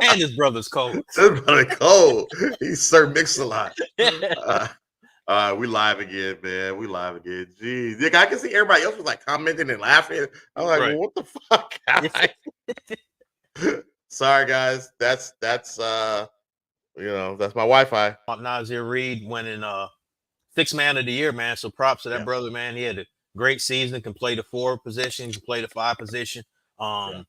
And his brother's cold. His brother cold. He's Sir Mix-a-Lot. We live again, man. We live again. Jeez. I can see everybody else was like commenting and laughing. I was like, Right. well, what the fuck, guys? Sorry, guys. That's that's my Wi-Fi. Nasir Reed winning sixth man of the year, man. So props to that Yeah. brother, man. He had a great season, can play the 4 position, can play the 5 position. Hell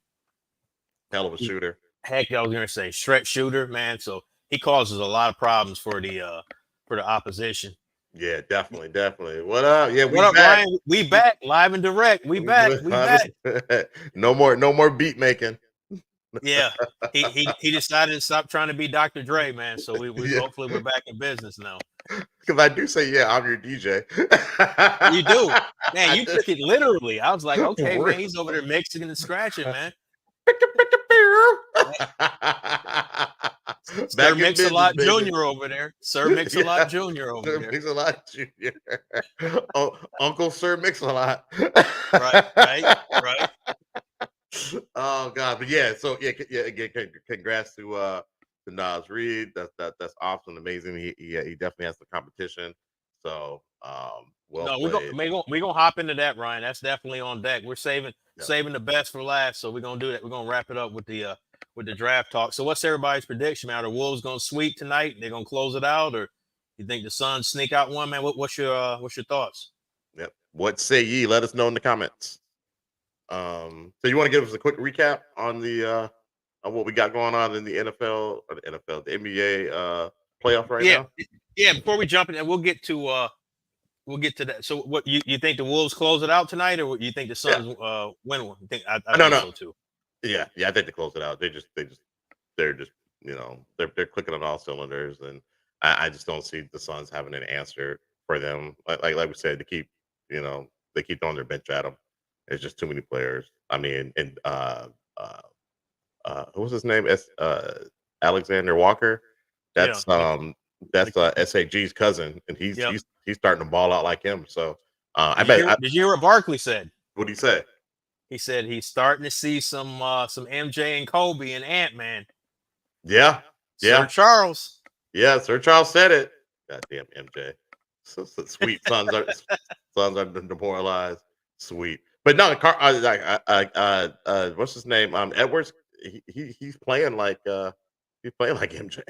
of a shooter. Heck, I was gonna say stretch shooter, man. So he causes a lot of problems for the opposition. Yeah, definitely. What up? Yeah, What up, back. Ryan? We back live and direct. We back. No more beat making. Yeah, he decided to stop trying to be Dr. Dre, man. So we hopefully we're back in business now. Because I do say, yeah, I'm your DJ. You do, man. You took it literally. I was like, okay, man, he's over there mixing and scratching, man. Sir Mix-a-Lot Jr. over there. Sir Mix-a-Lot Jr. over Sir there. Mix-a-Lot Jr. Uncle Sir Mix-a-Lot. Right. Oh God, but yeah. So yeah. Again, congrats to Nas Reed. That's awesome, amazing. He definitely has the competition. So we're gonna hop into that, Ryan. That's definitely on deck. We're saving the best for last. So we're gonna do that. We're gonna wrap it up with the draft talk. So what's everybody's prediction, man? Are the Wolves gonna sweep tonight? They're gonna close it out, or you think the Suns sneak out one, man? What's your thoughts? Yep. What say ye? Let us know in the comments. So you want to give us a quick recap on the on what we got going on in the NFL, the NBA playoff right now? Yeah, before we jump in, and we'll get to that. So what you think the Wolves close it out tonight, or you think the Suns win one? I think so too. Yeah, I think they close it out. They're just they're clicking on all cylinders, and I just don't see the Suns having an answer for them. Like we said, they keep throwing their bench at them. There's just too many players. I mean, and what was his name? Alexander Walker. That's SAG's cousin, and he's starting to ball out like him. So did you hear what Barkley said? What did he say? He said he's starting to see some MJ and Kobe and Ant-Man. Yeah. Sir Charles. Yeah, Sir Charles said it. Goddamn MJ. So sweet sons are demoralized. Sweet. But no, what's his name? Edwards. He's playing like MJ.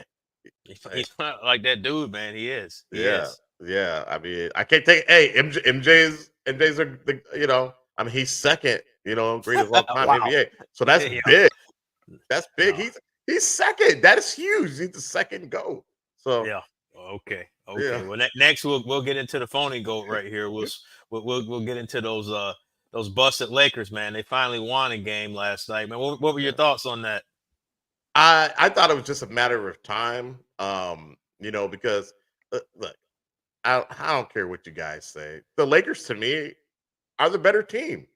He's not like that dude, man. He is. Yeah. I mean, I can't take. Hey, MJ's he's second. Greatest of all time NBA. So that's big. That's big. No. He's second. That is huge. He's the second GOAT. So yeah. Okay. Yeah. Well, next we'll get into the phony GOAT right here. We'll get into those busted Lakers, man. They finally won a game last night, man. What were your thoughts on that? I thought it was just a matter of time, because look, I don't care what you guys say. The Lakers, to me, are the better team.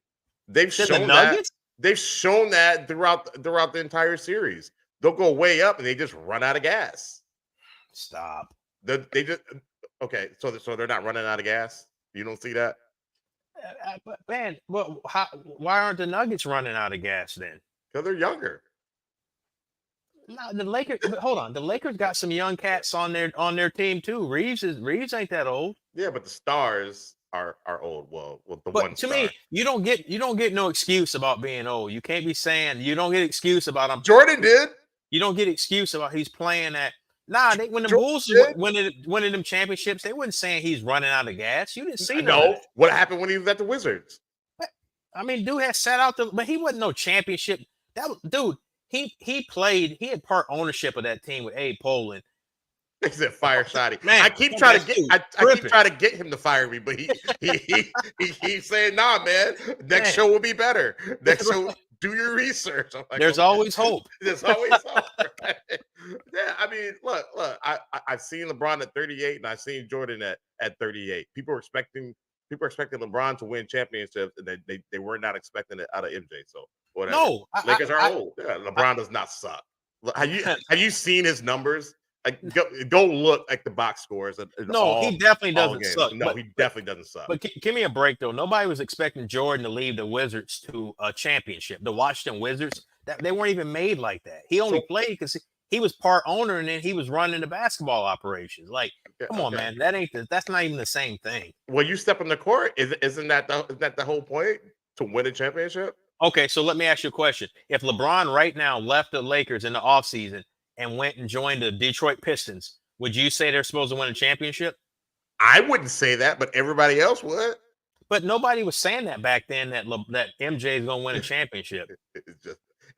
They've shown that. They've shown that throughout the entire series. They'll go way up and they just run out of gas. Stop. They just okay. So they're not running out of gas. You don't see that? But man, why aren't the Nuggets running out of gas then? Because they're younger. No, the Lakers. Hold on, the Lakers got some young cats on their team too. Reeves ain't that old. Yeah, but the stars are old. Well, but to me, you don't get no excuse about being old. You can't be saying you don't get excuse about Jordan did. You don't get excuse about he's playing at. Nah, when the Bulls winning them championships, they wasn't saying he's running out of gas. You didn't see no. What happened when he was at the Wizards? I mean, dude had sat out but he wasn't no championship. Dude. He played. He had part ownership of that team with Abe Poland. He said fire Shotty. Man, I keep trying to get him to fire me, but he keeps saying, "Nah, man. Next show will be better. Next show, do your research." I'm like, there's always hope. There's always hope. Right? Yeah, I mean, look. I've seen LeBron at 38, and I've seen Jordan at 38. People are expecting LeBron to win championships, and they were not expecting it out of MJ. So. Whatever. No, Lakers are old. Yeah, LeBron does not suck. Have you seen his numbers? Like, go look at the box scores. He definitely doesn't suck. No, he definitely doesn't suck. But give me a break though. Nobody was expecting Jordan to leave the Wizards to a championship. The Washington Wizards, that they weren't even made like that. He only So played because he was part owner and then he was running the basketball operations. Like, come on, man, that's not even the same thing. when you step on the court, isn't that the whole point to win a championship? Okay, so let me ask you a question. If LeBron right now left the Lakers in the offseason and went and joined the Detroit Pistons, would you say they're supposed to win a championship? I wouldn't say that, but everybody else would. But nobody was saying that back then that that MJ is going to win a championship.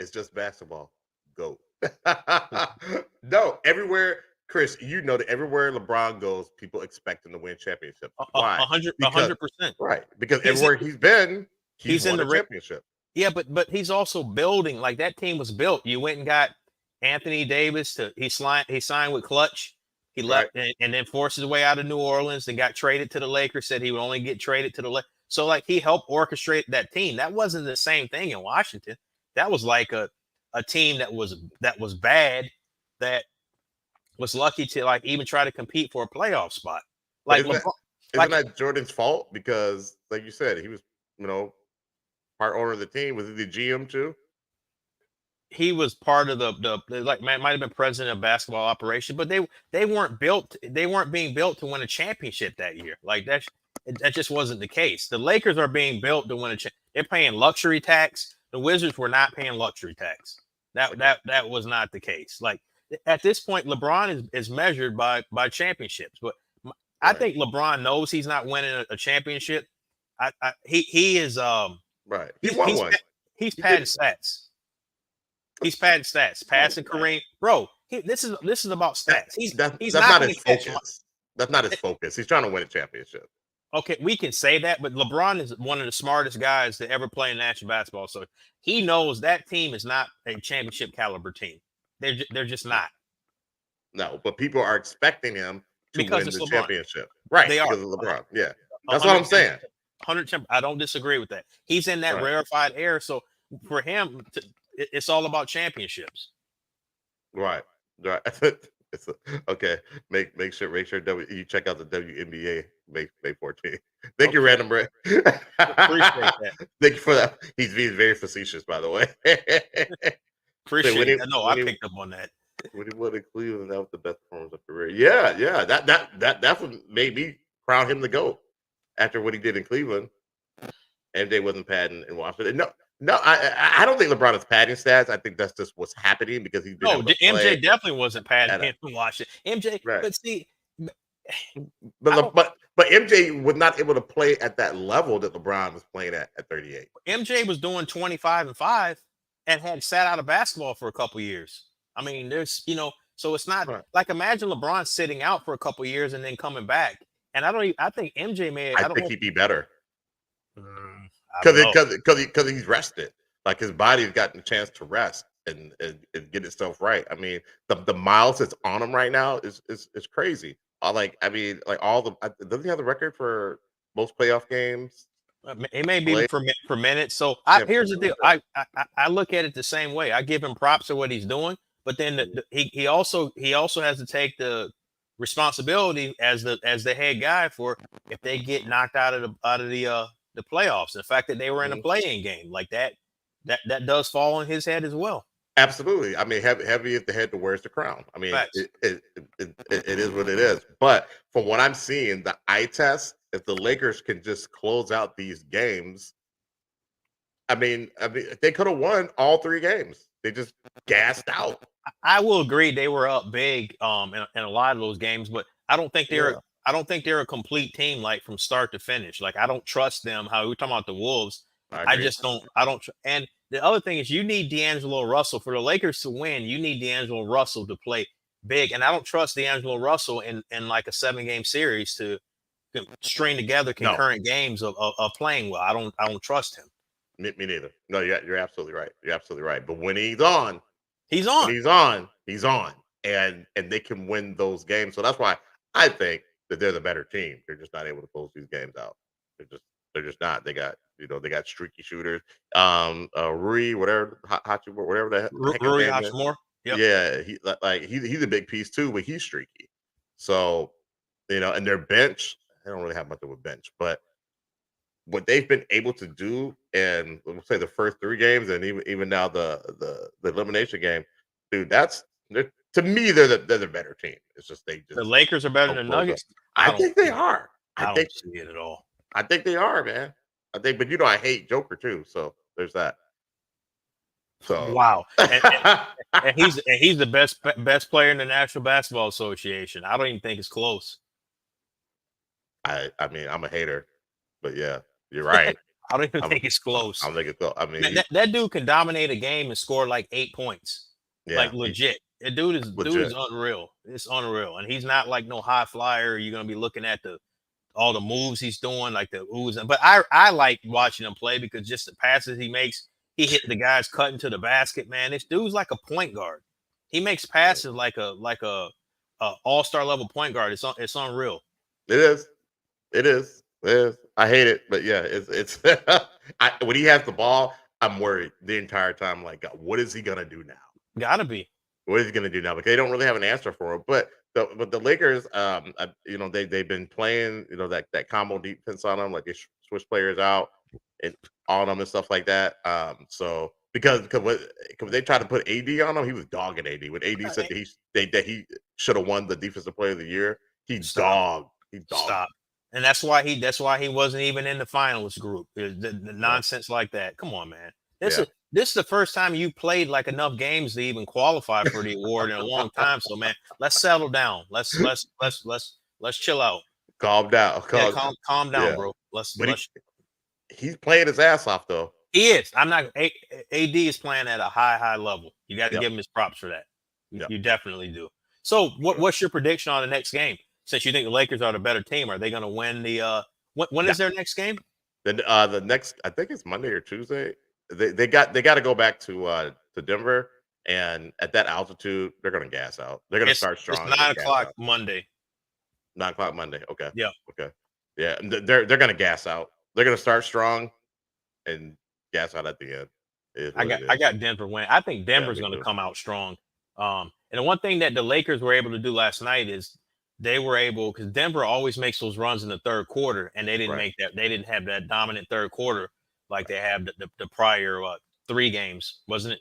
It's just basketball. Go. No, everywhere, Chris, you know that everywhere LeBron goes, people expect him to win championships. Why? 100%. Right. Because He's everywhere he's been, he's won in a the championship. Yeah, but he's also building. Like, that team was built. You went and got Anthony Davis he signed with Clutch. He left and then forced his way out of New Orleans and got traded to the Lakers. Said he would only get traded to the Lakers. So, like, he helped orchestrate that team. That wasn't the same thing in Washington. That was like a team that was bad, that was lucky to, like, even try to compete for a playoff spot. Like, isn't that Jordan's fault? Because, like you said, he was, part owner of the team. Was he the GM too? He was part of the like, might have been president of basketball operation, but they weren't being built to win a championship that year. Like, that just wasn't the case. The Lakers are being built to win a they're paying luxury tax. The Wizards were not paying luxury tax. That was not the case. Like, at this point, LeBron is measured by championships. But I think LeBron knows he's not winning a championship. He is right. He won one. He's padding stats. He's padding stats, passing Kareem. Bro, this is about stats. He's not his focus. That's not his focus. He's trying to win a championship. Okay, we can say that, but LeBron is one of the smartest guys to ever play in national basketball. So he knows that team is not a championship caliber team. They're just not. No, but people are expecting him to win the championship. Right. They because of LeBron. Yeah. That's what I'm saying. 100%. I don't disagree with that. He's in that rarefied air. So for him, it's all about championships. Right. Okay. Make sure you check out the WNBA May 14th. Thank you, Random Brett. Appreciate that. Thank you for that. He's being very facetious, by the way. Appreciate it. No, I picked up on that. When he won in Cleveland, that was the best performance of his career. Yeah. That's what made me crown him the GOAT after what he did in Cleveland. MJ wasn't padding in Washington. No, I don't think LeBron is padding stats. I think that's just what's happening because he's been. MJ definitely wasn't padding in Washington. MJ, right. But see, but MJ was not able to play at that level that LeBron was playing at 38. MJ was doing 25-5 and had sat out of basketball for a couple years. I mean, there's so it's not like, imagine LeBron sitting out for a couple years and then coming back. And I think MJ may. I think he'd be better. Because he's rested. Like, his body's gotten a chance to rest and get itself right. I mean, the miles that's on him right now is crazy. Doesn't he have the record for most playoff games? It may be for minutes. So here's the deal. I look at it the same way. I give him props for what he's doing, but then he also has to take the responsibility as the head guy for if they get knocked out of the playoffs. The fact that they were in a play-in game like that does fall on his head as well. Absolutely. I mean, heavy is the head that wears the crown. I mean, it is what it is. But from what I'm seeing, the eye test, if the Lakers can just close out these games, I mean, they could have won all 3 games. They just gassed out. I will agree they were up big in a lot of those games, but I don't think they're a complete team, like, from start to finish. Like, I don't trust them. How we're talking about the Wolves. I don't. And the other thing is, you need D'Angelo Russell for the Lakers to win. You need D'Angelo Russell to play big, and I don't trust D'Angelo Russell in like a 7-game series to string together concurrent games of playing well. I don't trust him. Me neither. No, you're absolutely right. You're absolutely right. But when he's on, he's on. When he's on, and they can win those games. So that's why I think that they're the better team. They're just not able to close these games out. They're just not. They got streaky shooters. Rui, whatever the Rui Hachimura. Yep. Yeah, he's a big piece too, but he's streaky. So, and their bench, they don't really have much of a bench, but what they've been able to do, and let's say the first 3 games, and even now the elimination game, dude, to me they're the better team. It's just they The just Lakers are better don't than close up. Nuggets. I I don't think they see it. are. I don't see it at all. I think they are, man. I think, but I hate Joker too, so there's that. So Wow. And he's the best player in the National Basketball Association. I don't even think it's close. I mean, I'm a hater, but yeah, you're right. I don't even I'm think it's close. I'm thinking, I mean, Man, that dude can dominate a game and score like 8 points. yeah, Like legit. The dude is legit. unreal. It's unreal. And he's not like no high flyer. You're gonna be looking at all the moves he's doing, like the oohs. But I like watching him play because just the passes he makes, he hit the guys cutting to the basket, man. This dude's like a point guard. He makes passes like a all-star level point guard. It's unreal. It is. It is. It is. I hate it, but yeah, it's when he has the ball, I'm worried the entire time. Like, God, what is he gonna do now? Gotta be. What is he gonna do now? Because they don't really have an answer for it. But the Lakers, they've been playing, that combo defense on them, like they switch players out and on them and stuff like that. So because they tried to put AD on him, he was dogging AD. When AD said that he should have won the Defensive Player of the Year, he dogged. Stop. And that's why he wasn't even in the finals group. The nonsense like that. Come on, man. This is the first time you played like enough games to even qualify for the award in a long time. So, man, let's settle down. Let's chill out. Calm down. Calm down, bro. He's playing his ass off though. He is. I'm not. AD is playing at a high level. You got to give him his props for that. You definitely do. So, what's your prediction on the next game? Since you think the Lakers are the better team, are they going to win the? When is their next game? Then the next, I think it's Monday or Tuesday. They got to go back to Denver, and at that altitude, they're going to gas out. They're going to start strong. It's 9:00 Monday. 9:00 Monday. Okay. Yeah. Okay. Yeah. They're going to gas out. They're going to start strong and gas out at the end. I got Denver winning. I think Denver's going to come out strong. And the one thing that the Lakers were able to do last night is they were able, because Denver always makes those runs in the third quarter, and they didn't make that. They didn't have that dominant third quarter like they have the prior 3 games, wasn't it?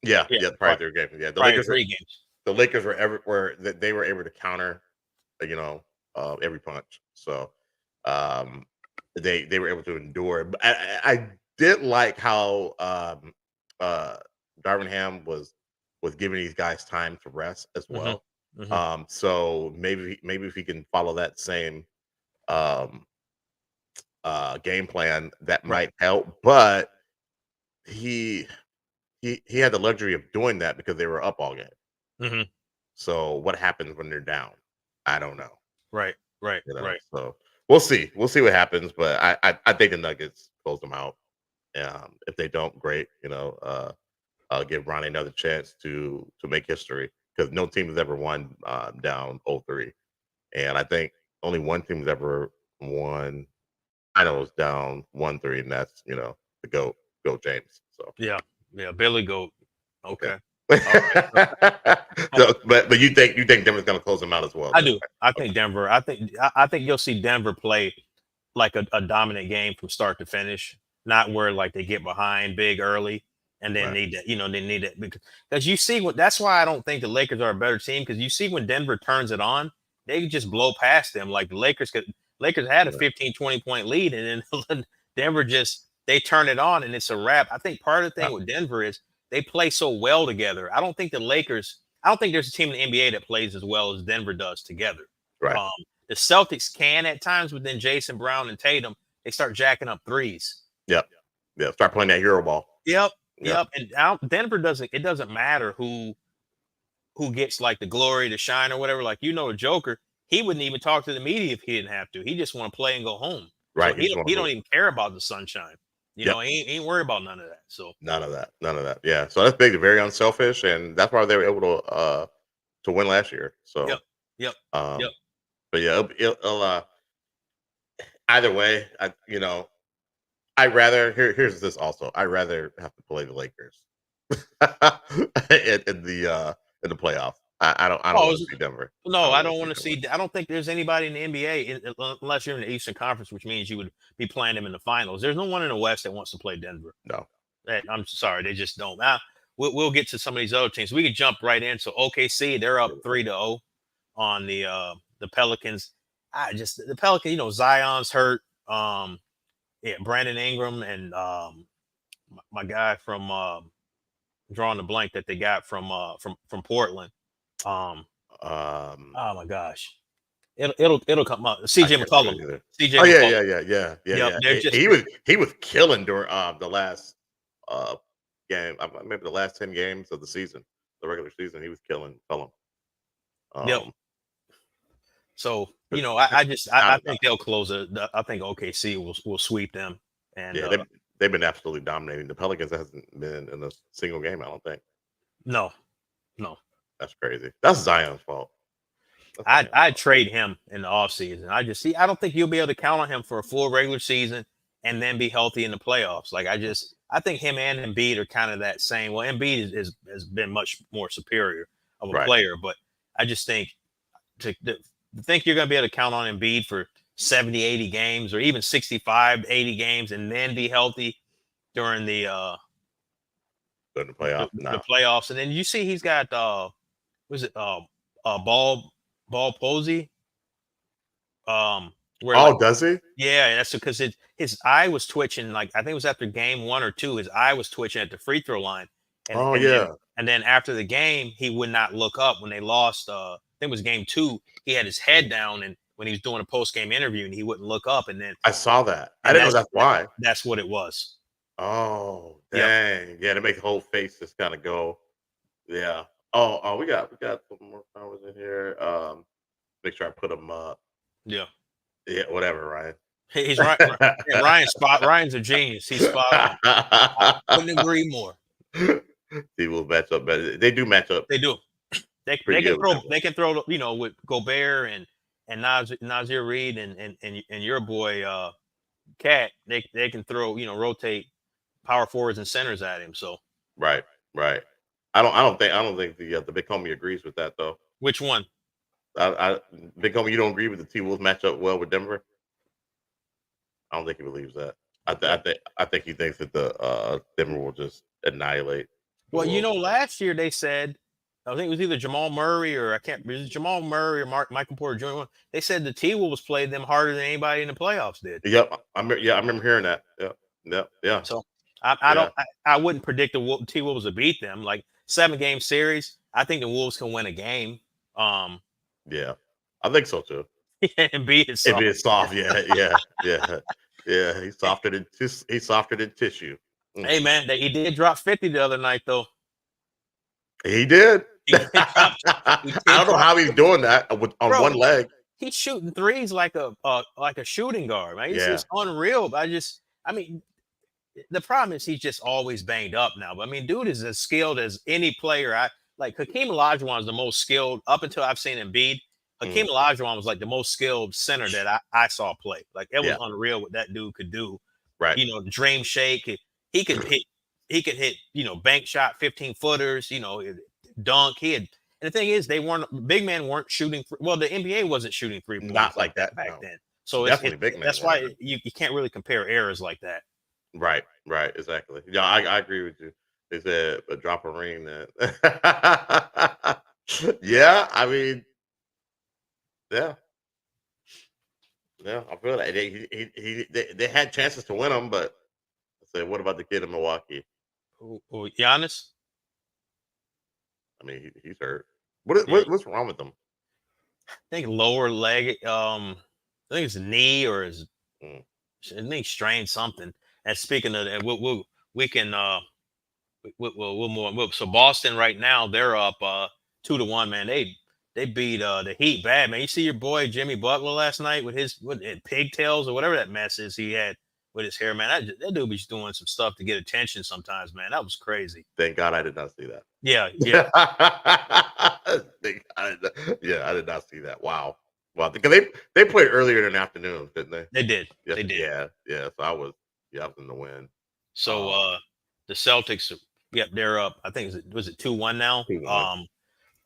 Yeah, prior 3 games. Yeah, the Lakers 3 games. The Lakers they were able to counter, every punch. So they were able to endure. But I did like how Darvin Ham was giving these guys time to rest as well. Mm-hmm. So maybe if he can follow that same game plan, that might help. But he had the luxury of doing that because they were up all game. Mm-hmm. So what happens when they're down? I don't know. Right. So we'll see what happens. But I think the Nuggets close them out. If they don't, great. I'll give Ronnie another chance to make history, because no team has ever won down 0-3, and I think only one team has ever won finals down 1-3, and that's the GOAT James. So yeah, Billy Goat. Okay. So, but you think Denver's going to close them out as well? I do. I think Denver. I think you'll see Denver play like a dominant game from start to finish, not where like they get behind big early and then need that. They need it because you see that's why I don't think the Lakers are a better team, because you see when Denver turns it on, they can just blow past them. Like the Lakers had a 15-20 point lead, and then Denver they turn it on and it's a wrap. I think part of the thing with Denver is they play so well together. I don't think there's a team in the NBA that plays as well as Denver does together. Right. The Celtics can at times, but then Jason Brown and Tatum, they start jacking up threes. Yep. Yeah. Start playing that hero ball. Yep. And Denver it doesn't matter who gets like the glory, the shine, or whatever. Like, the Joker, he wouldn't even talk to the media if he didn't have to. He just want to play and go home. Right. So he don't even care about the sunshine. He ain't worried about none of that. So none of that. Yeah. So that's big. Very unselfish, and that's why they were able to win last year. So yep. But yeah, it'll either way. I'd rather here's this also. I'd rather have to play the Lakers in the playoffs I don't Oh, want to see Denver. no, I wanna don't see want to Denver. see. I don't think there's anybody in the NBA unless you're in the Eastern Conference, which means you would be playing them in the finals. There's no one in the West that wants to play Denver. No. I'm sorry, they just don't. Now, we'll get to some of these other teams. We could jump right in. So OKC, they're up 3-0 on the Pelicans. I just the Pelicans, Zion's hurt. Yeah, Brandon Ingram and my guy from drawing the blank that they got from Portland. Um, oh my gosh, it'll come up. I CJ can't think of McCollum. it either. CJ Oh, yeah, McCollum. yeah, yeah, yeah, yeah, Yep, yeah. they're just He was killing during, the last, game, maybe the last 10 games of the season, the regular season, he was killing. yep. Um, So but I kinda think they'll close it. I think OKC will sweep them. And yeah, they've been absolutely dominating. The Pelicans hasn't been in a single game, I don't think. no, no, That's crazy. That's Zion's fault. That's Zion's I'd fault. trade him in the offseason. I don't think you'll be able to count on him for a full regular season and then be healthy in the playoffs. Like I think him and Embiid are kind of that same. Well, Embiid has been much more superior of a Right. player, but I just think to think you're going to be able to count on Embiid for 70, 80 games or even 65, 80 games and then be healthy during the During the playoffs, the no. playoffs. And then you see he's got was it ball posey where like Oh, does he? yeah, that's because his eye was twitching. Like I think it was after game 1 or 2, his eye was twitching at the free throw line, and Oh, and then yeah. and then after the game he would not look up when they lost. I think it was game 2. He had his head down, and when he was doing a post game interview, and he wouldn't look up, and then I saw that. I and didn't know that's why. that's what it was. Oh, Yep. dang. Yeah, to make the whole face just kinda go. Yeah. Oh, we got some more flowers in here. Make sure I put them up. Yeah. Yeah, whatever, Ryan. He's right. Yeah, Ryan's a genius. He's spot on. I couldn't agree more. He will match up better. They do match up They do. They pretty can good with throw. them. They can throw. With Gobert and Nazir Reed and your boy Cat. They can throw. Rotate power forwards and centers at him. So Right, right. I don't think the big homie agrees with that though. which one? I Big homie, you don't agree with the T Wolves match up well with Denver? I don't think he believes that. I think he thinks that the Denver will just annihilate the Well, Wolves. last year they said, I think it was either Jamal Murray or I can't. It was Jamal Murray or Michael Porter Jr. They said the T Wolves played them harder than anybody in the playoffs did. Yep, I remember hearing that. Yeah. So I wouldn't predict the T Wolves to beat them. Like 7-game series, I think the Wolves can win a game. Yeah. I think so too. And beat it. If it's soft, yeah. He's softer than tissue. Hey man, he did drop 50 the other night though. He did. He did I don't know how he's doing that on Bro, one leg. He's shooting threes like a shooting guard, man. It's Yeah. just unreal. I mean, the problem is he's just always banged up now. But I mean, dude is as skilled as any player. Hakeem Olajuwon is the most skilled up until I've seen Embiid. Hakeem Olajuwon was like the most skilled center that I saw play. Like it was unreal what that dude could do. Right. Dream shake. He could hit, bank shot 15 footers, dunk. And the thing is, big men weren't shooting. Well, the NBA wasn't shooting 3 pointers Not like that back no. then. So definitely big men. that's why you can't really compare eras like that. Right, exactly. Yeah, I agree with you. They said a drop a ring that. Yeah, I mean, yeah, I feel that they had chances to win them, but I said, what about the kid in Milwaukee? Who, Giannis? I mean, he's hurt. Yeah. What's wrong with him? I think lower leg. I think it's knee or his. Mm. I think strained something. And speaking of that, we can we'll move. So Boston right now they're up 2-1. Man, they beat the Heat bad. Man, you see your boy Jimmy Butler last night with his pigtails or whatever that mess is he had with his hair. Man, that dude was doing some stuff to get attention sometimes. Man, that was crazy. Thank God I did not see that. Yeah. I did not see that. Wow, because they played earlier in the afternoon, didn't they? They did. Yes, They did. Yeah. So I was in the win. So the Celtics, they're up. I think was it 2-1 now. 2-1.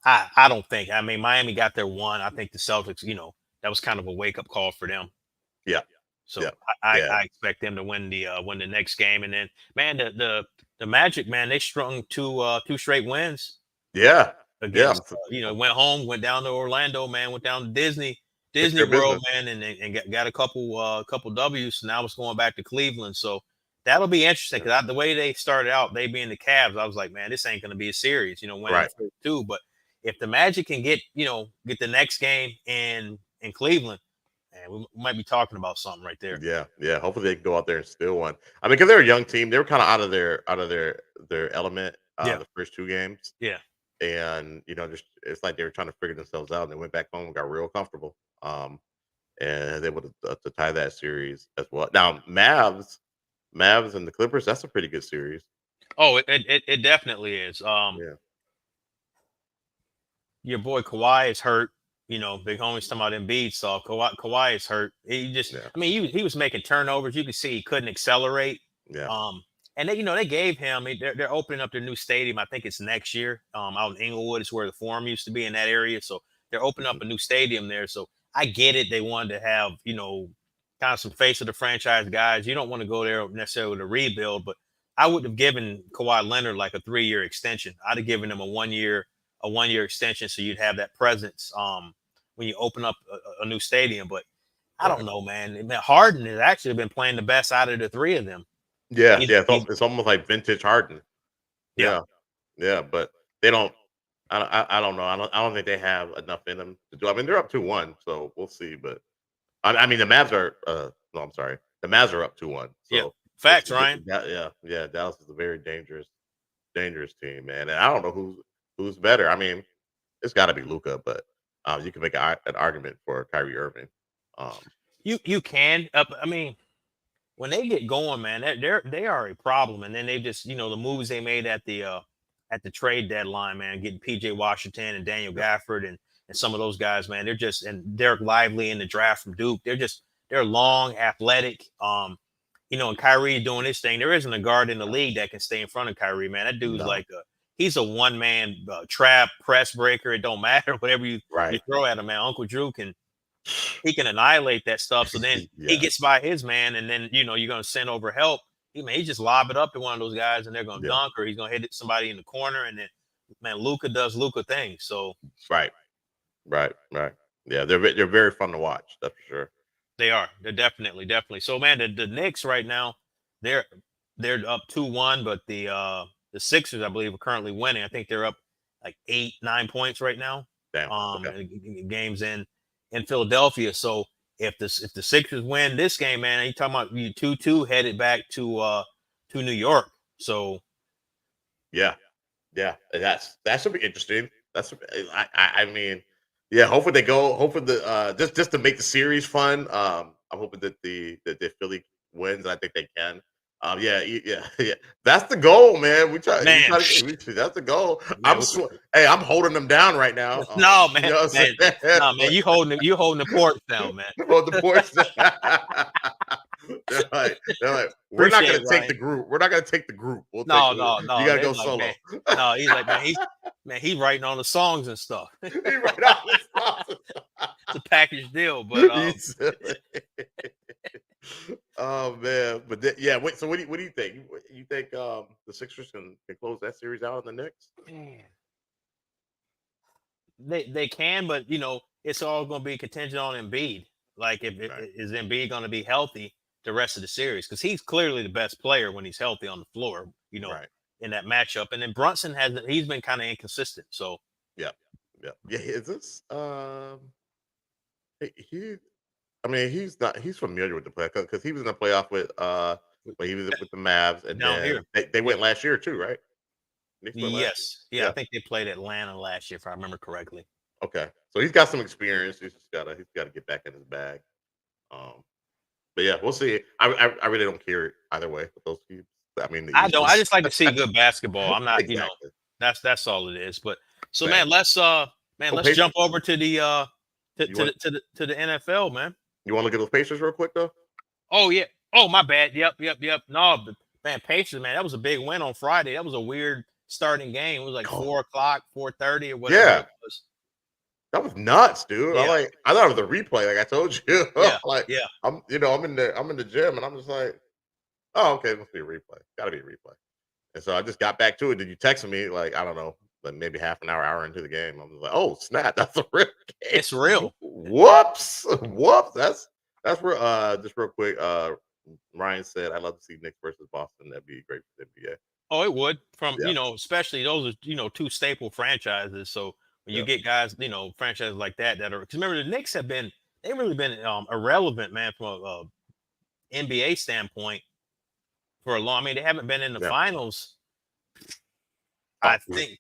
I don't think. I mean, Miami got their one. I think the Celtics, that was kind of a wake up call for them. Yeah, So yeah, I yeah, expect them to win the next game. And then, man, the Magic, man, they strung two straight wins yeah, yeah. against, went home, went down to Orlando, man, went down to Took Disney care of World, business. man, and got a couple W's. So now it's going back to Cleveland. So that'll be interesting because the way they started out, they being the Cavs, I was like, man, this ain't going to be a series, winning the Right. first two. But if the Magic can get the next game in Cleveland, man, we might be talking about something right there. Yeah, yeah. Hopefully they can go out there and steal one. I mean, because they're a young team, they were kind of out of their element Yeah, the first two games, yeah. and just it's like they were trying to figure themselves out, and they went back home and got real comfortable. And they able to tie that series as well. Now, Mavs and the Clippers, that's a pretty good series. Oh, it definitely is. Yeah, Your boy Kawhi is hurt. Big homies talking about Embiid. So Kawhi is hurt. He just, yeah, I mean, he was making turnovers. You could see he couldn't accelerate. yeah. And they gave him. They're opening up their new stadium. I think it's next year. Out in Inglewood is where the Forum used to be in that area. So they're opening up Mhm. a new stadium there. So I get it. They wanted to have kind of some face of the franchise guys. You don't want to go there necessarily to rebuild, but I would have given Kawhi Leonard like a 3-year extension. I'd have given him a one year extension so you'd have that presence when you open up a new stadium. But I don't Right. know, man. Harden has actually been playing the best out of the three of them. Yeah, He's, yeah. he's It's almost like vintage Harden. yeah, Yeah, yeah. But they don't. I don't know. I don't think they have enough in them to do. I mean, they're up 2-1, so we'll see. But I mean, the Mavs are. No, I'm sorry. The Mavs are up 2-1. yeah. So we'll Facts, see. Ryan. Yeah, yeah. Dallas is a very dangerous team, man. And I don't know who's better. I mean, it's got to be Luca, but you can make an argument for Kyrie Irving. Um, You can. I mean, when they get going, man, they are a problem. And then they just the moves they made at the trade deadline, man, getting PJ Washington and Daniel yeah, Gafford and some of those guys, man, they're just and Derek Lively in the draft from Duke. They're long, athletic. And Kyrie doing his thing. There isn't a guard in the league that can stay in front of Kyrie, man. That dude's no, like he's a one man trap press breaker. It don't matter whatever you right. throw at him, man. Uncle Drew he can annihilate that stuff. So then he Yeah, gets by his man, and then you're gonna send over help. He just lob it up to one of those guys, and they're gonna yeah, dunk, or he's gonna hit somebody in the corner, and then man, Luca does Luca things. So right, right. Yeah, they're very fun to watch. That's for sure. they're definitely. So man, the Knicks right now, they're they're up 2-1, but the Sixers, I believe, are currently winning. I think they're up like 8-9 points right now. Damn. Okay. Games in Philadelphia. So if the Sixers win this game, man, you talking about you 2-2 headed back to New York. So Yeah, yeah. That should be interesting. I mean, yeah. Hopefully they go. Hopefully just to make the series fun. I'm hoping that the Philly wins. I think they can. Yeah, yeah, yeah. That's the goal, man. man, That's the goal. man, Hey, I'm holding them down right now. no, You man, know what I'm man, saying? no, man, you holding the porch down, man. Well, the boys, they're like, we're not Appreciate gonna it, take the Ryan. group. We're not gonna take the group. We'll take. No, no, You no. gotta They're go like, man, solo. no, he's like, man, he's writing on the songs and stuff. He right out the It's a package deal, but spot. You silly. Oh man, but yeah. Wait. So what do you think? You think the Sixers can close that series out in the Knicks? man, they can, but it's all going to be contingent on Embiid. Like, Right. is Embiid going to be healthy the rest of the series? Because he's clearly the best player when he's healthy on the floor. Right. In that matchup, and then Brunson he's been kind of inconsistent. So Yeah. Yeah. Yeah. Is this he? I mean, he's familiar with the play because he was in the playoff when he was with the Mavs, and down then here, they yeah, went last year too, right? Knicks went last year. yes, yeah, I Yeah. think they played Atlanta last year if I remember correctly. Okay. So he's got some experience. He's gotta get back in his bag. Um, but yeah, we'll see. I really don't care either way with those teams. I mean, the I East don't. I is just like to see good basketball. I'm not, exactly that's all it is. But so same. man, Oh, let's Pacers. jump over to the You want to the NFL, man. you want to look at those Pacers real quick though? Oh yeah. Oh my bad. Yep. No, but, man, Pacers, man, that was a big win on Friday. That was a weird starting game. It was like Oh. 4:00, 4:30 or whatever Yeah. it was. That was nuts, dude. Yeah. I thought it was a replay, like I told you. Yeah. Like Yeah. I'm in the gym and I'm just like, oh, okay, it must be a replay. Gotta be a replay. And so I just got back to it. Did you text me like, I don't know, like maybe half an hour into the game? I was like, oh snap, that's a real game. It's real. Whoops. Whoops. That's real just real quick. Ryan said, I'd love to see Knicks versus Boston. That'd be great for the NBA. Oh, it would from, Yeah. especially those are, two staple franchises. So when you Yeah. get guys, franchises like that are, because remember the Knicks they've really been irrelevant, man, from a NBA standpoint for a long. I mean, they haven't been in the Yeah. finals. Oh, I think,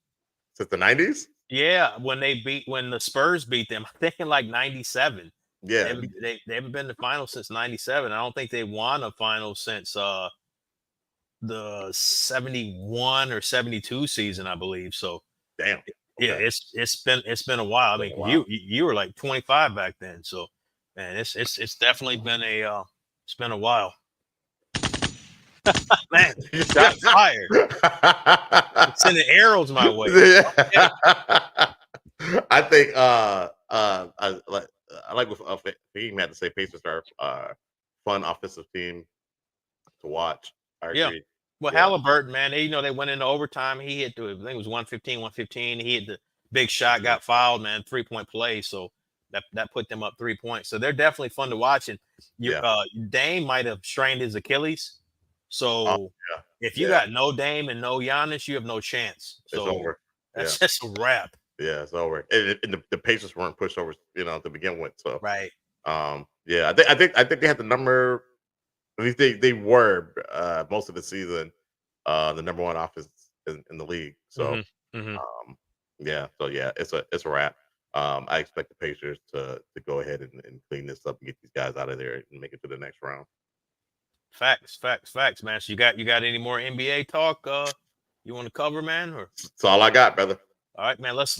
since the 90s? yeah, when the Spurs beat them, I think in like '97. Yeah. They haven't been in the finals since '97. I don't think they won a final since the 71 or 72 season, I believe. So Damn. yeah, Okay. it's been a while. I mean, Been a while. you were like 25 back then. So man, it's definitely been it's been a while. Man, got fired. Sending arrows my way. I think I like what Fahim had to say. Pacers are fun offensive team to watch. I Yeah. agree. Well, Yeah. Halliburton, man, they went into overtime. He hit I think it was 115. He hit the big shot, got fouled, man, 3-point play. So that put them up 3 points. So they're definitely fun to watch. And Dame might have strained his Achilles. So Yeah. if you got no Dame and no Giannis, you have no chance. So It's over. that's just a wrap. Yeah, it's over. And the Pacers weren't pushovers, to begin with. So Right. yeah, I think they had the number. At least they were most of the season the number one offense in the league. So yeah, so yeah, it's a wrap. I expect the Pacers to go ahead and clean this up and get these guys out of there and make it to the next round. Facts, man. So you got any more NBA talk you want to cover, man? Or That's all I got, brother. all right, man. Let's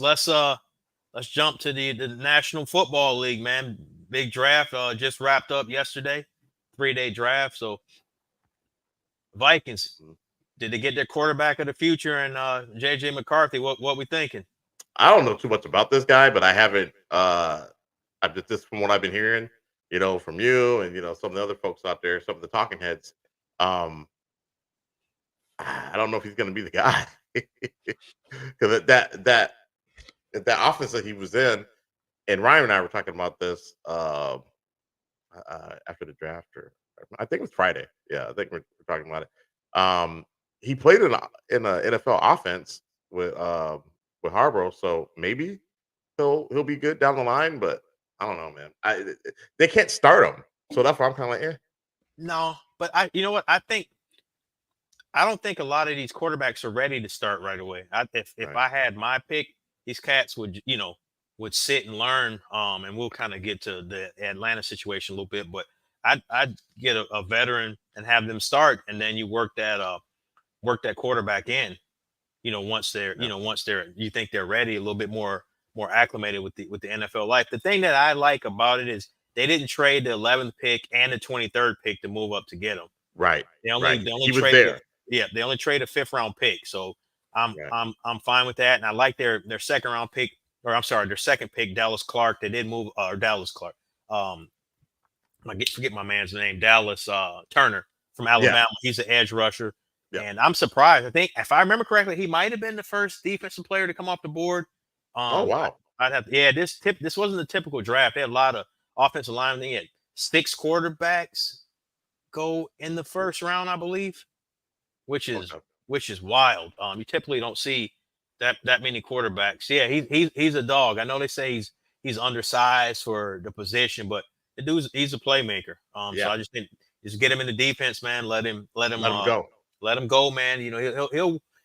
jump to the National Football League, man. Big draft just wrapped up yesterday, 3-day draft. So Vikings, did they get their quarterback of the future and JJ McCarthy? What we thinking? I don't know too much about this guy, but I haven't. I've just from what I've been hearing, from you and some of the other folks out there, some of the talking heads. I don't know if he's going to be the guy because that offense that he was in, and Ryan and I were talking about this after the draft, or I think it was Friday. Yeah, I think we're talking about it. He played in an NFL offense with Harbaugh, so maybe he'll be good down the line. But I don't know, man. They can't start him, so that's why I'm kind of like, No, but you know what? I don't think a lot of these quarterbacks are ready to start right away. If I had my pick, these cats would sit and learn. And we'll kind of get to the Atlanta situation a little bit, but I'd get a veteran and have them start, and then you work that quarterback in. Once they're you think they're ready, a little bit more acclimated with the NFL life. The thing that I like about it is they didn't trade the 11th pick and the 23rd pick to move up to get them. right. They only He was traded there. they only trade a 5th round pick. So I'm fine with that. And I like their 2nd round pick, or I'm sorry, their 2nd pick, Dallas Clark. They did move Dallas Clark. I forget my man's name, Dallas Turner from Alabama. Yeah. He's an edge rusher. Yeah. And I'm surprised. I think if I remember correctly, he might have been the first defensive player to come off the board. Oh wow. This wasn't the typical draft. They had a lot of offensive linemen. They had 6 quarterbacks go in the 1st round, I believe, which is wild. You typically don't see that many quarterbacks. Yeah, he's a dog. I know they say he's undersized for the position, but he's a playmaker. So I just think just get him in the defense, man. Let him go. Let him go, man.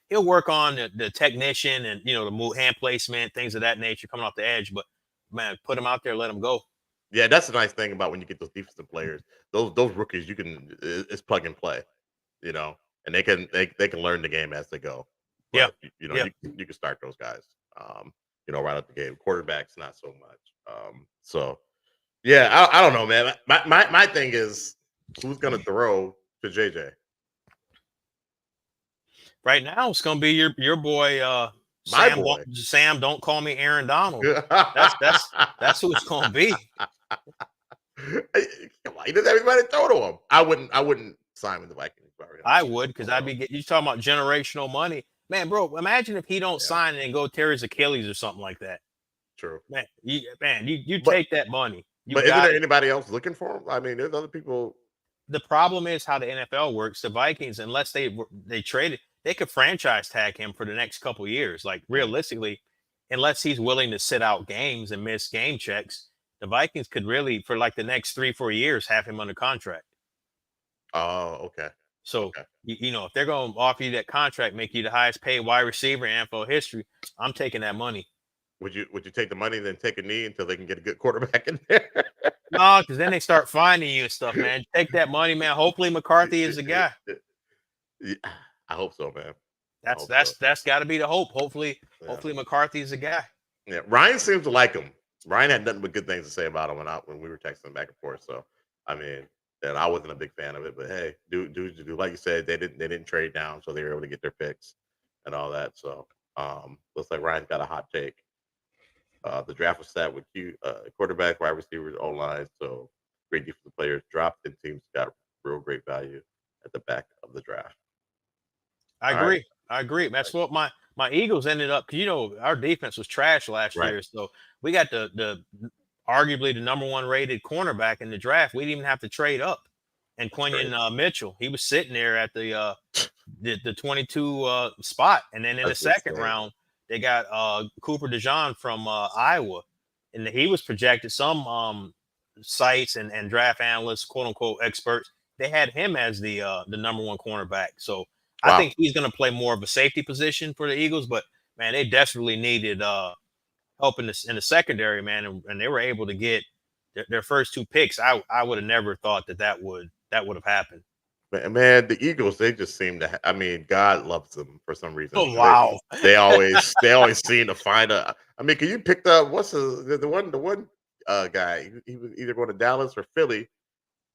He'll work on the technician and the move, hand placement, things of that nature coming off the edge. But man, put him out there, let him go. Yeah, that's the nice thing about when you get those defensive players. Those rookies, it's plug and play, and they can learn the game as they go. But, you can start those guys, right out the game. Quarterbacks, not so much. So yeah, I don't know, man. My thing is who's gonna throw to JJ. Right now, it's gonna be your boy, My Sam. boy. Sam, don't call me Aaron Donald. That's who it's gonna be. Come on, he doesn't have anybody to throw to him. I wouldn't sign with the Vikings. I would, because I'd be you talking about generational money, man, bro. Imagine if he don't Yeah. sign and go tear his Achilles or something like that, True. man. You But- take that money. But isn't there anybody else looking for him? I mean, there's other people. The problem is how the NFL works. The Vikings, unless they traded, they could franchise tag him for the next couple years. Like realistically, unless he's willing to sit out games and miss game checks, the Vikings could really, for like the next 3-4 years, have him under contract. Oh, okay. So Okay. you know, if they're going to offer you that contract, make you the highest paid wide receiver in NFL history, I'm taking that money. Would you take the money and then take a knee until they can get a good quarterback in there? No, because then they start finding you and stuff, man. Take that money, man. Hopefully McCarthy is the guy. Yeah, I hope so, man. That's got to be the hope. Hopefully Yeah. McCarthy is the guy. Yeah, Ryan seems to like him. Ryan had nothing but good things to say about him when we were texting back and forth. So, I mean, and I wasn't a big fan of it, but hey, dudes, like you said, they didn't trade down, so they were able to get their picks and all that. So, looks like Ryan's got a hot take. The draft was set with quarterback, wide receivers, O line. So, great defensive players dropped, and teams got real great value at the back of the draft. I All agree. right. I agree. That's what my Eagles ended up. You know, our defense was trash last Right. year, so we got the arguably the number 1 rated cornerback in the draft. We didn't even have to trade up. And Quinion Mitchell, he was sitting there at the 22 spot, and then in That's the second insane. round they got Cooper DeJean from Iowa, and he was projected. Some sites and draft analysts, quote unquote experts, they had him as the number 1 cornerback. So Wow. I think he's going to play more of a safety position for the Eagles, but man, they desperately needed help in the secondary, man, and they were able to get their first 2 picks. I would have never thought that would have happened. Man, the Eagles, they just seem to. I mean, God loves them for some reason. Oh wow! They always seem to find a. I mean, can you pick what's the one guy? He was either going to Dallas or Philly,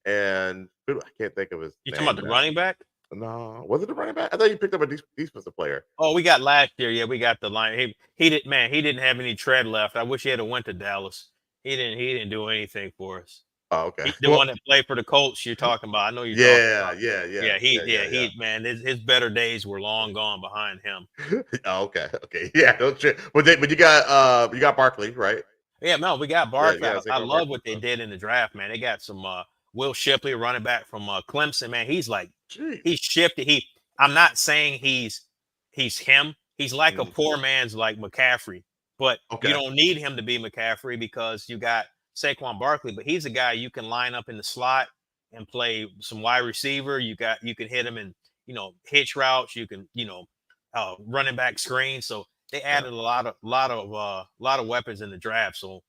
and I can't think of his. You name talking about the now. running back? No, was it the running back? I thought you picked up a defensive player. Oh, we got last year. Yeah, we got the line. He didn't have any tread left. I wish he had went to Dallas. He didn't do anything for us. Oh, okay. He's the one that played for the Colts you're talking about. I know you're talking about. Yeah. Man, his better days were long gone behind him. Oh, okay. Yeah, don't trip. But you got Barkley, right? Yeah, no, we got Barkley. Yeah, I love what they did in the draft, man. They got some Will Shipley, running back from Clemson, man. He's like he's shifted. I'm not saying he's him. He's like a poor man's like McCaffrey, but you don't need him to be McCaffrey because you got Saquon Barkley, but he's a guy you can line up in the slot and play some wide receiver. You can hit him in, hitch routes. You can, running back screen. So they added a lot of weapons in the draft. So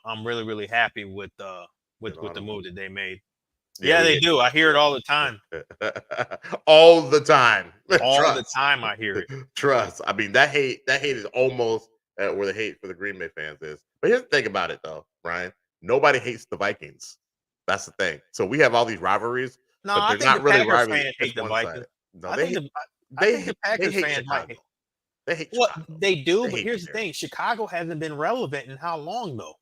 I'm really, really happy with the move that they made. Yeah, they do. I hear it all the time. All the time. All the time I hear it. Trust. I mean, that hate is almost where the hate for the Green Bay fans is. But here's the thing about it, though, Brian. Nobody hates the Vikings. That's the thing. So we have all these rivalries, no, but they're not really rivalries. Hate the Vikings. No, I think the Packers fans might hate. They hate Chicago. They do, they but here's the thing: Chicago hasn't been relevant in how long, though.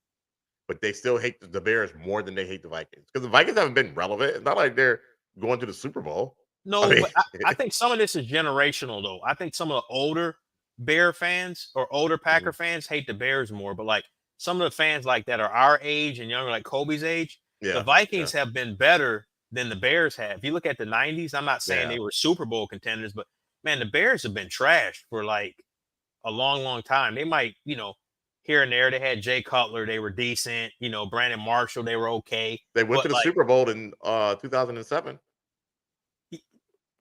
But they still hate the Bears more than they hate the Vikings because the Vikings haven't been relevant. It's not like they're going to the Super Bowl. No, but I think some of this is generational, though. I think some of the older Bear fans or older Packer fans hate the Bears more, but like some of the fans like that are our age and younger, like Kobe's age. The Vikings have been better than the Bears have. If you look at the 90s, I'm not saying they were Super Bowl contenders, but man, the Bears have been trashed for like a long, long time. They might, here and there, they had Jay Cutler, they were decent. Brandon Marshall, they were okay. They went to the Super Bowl in 2007.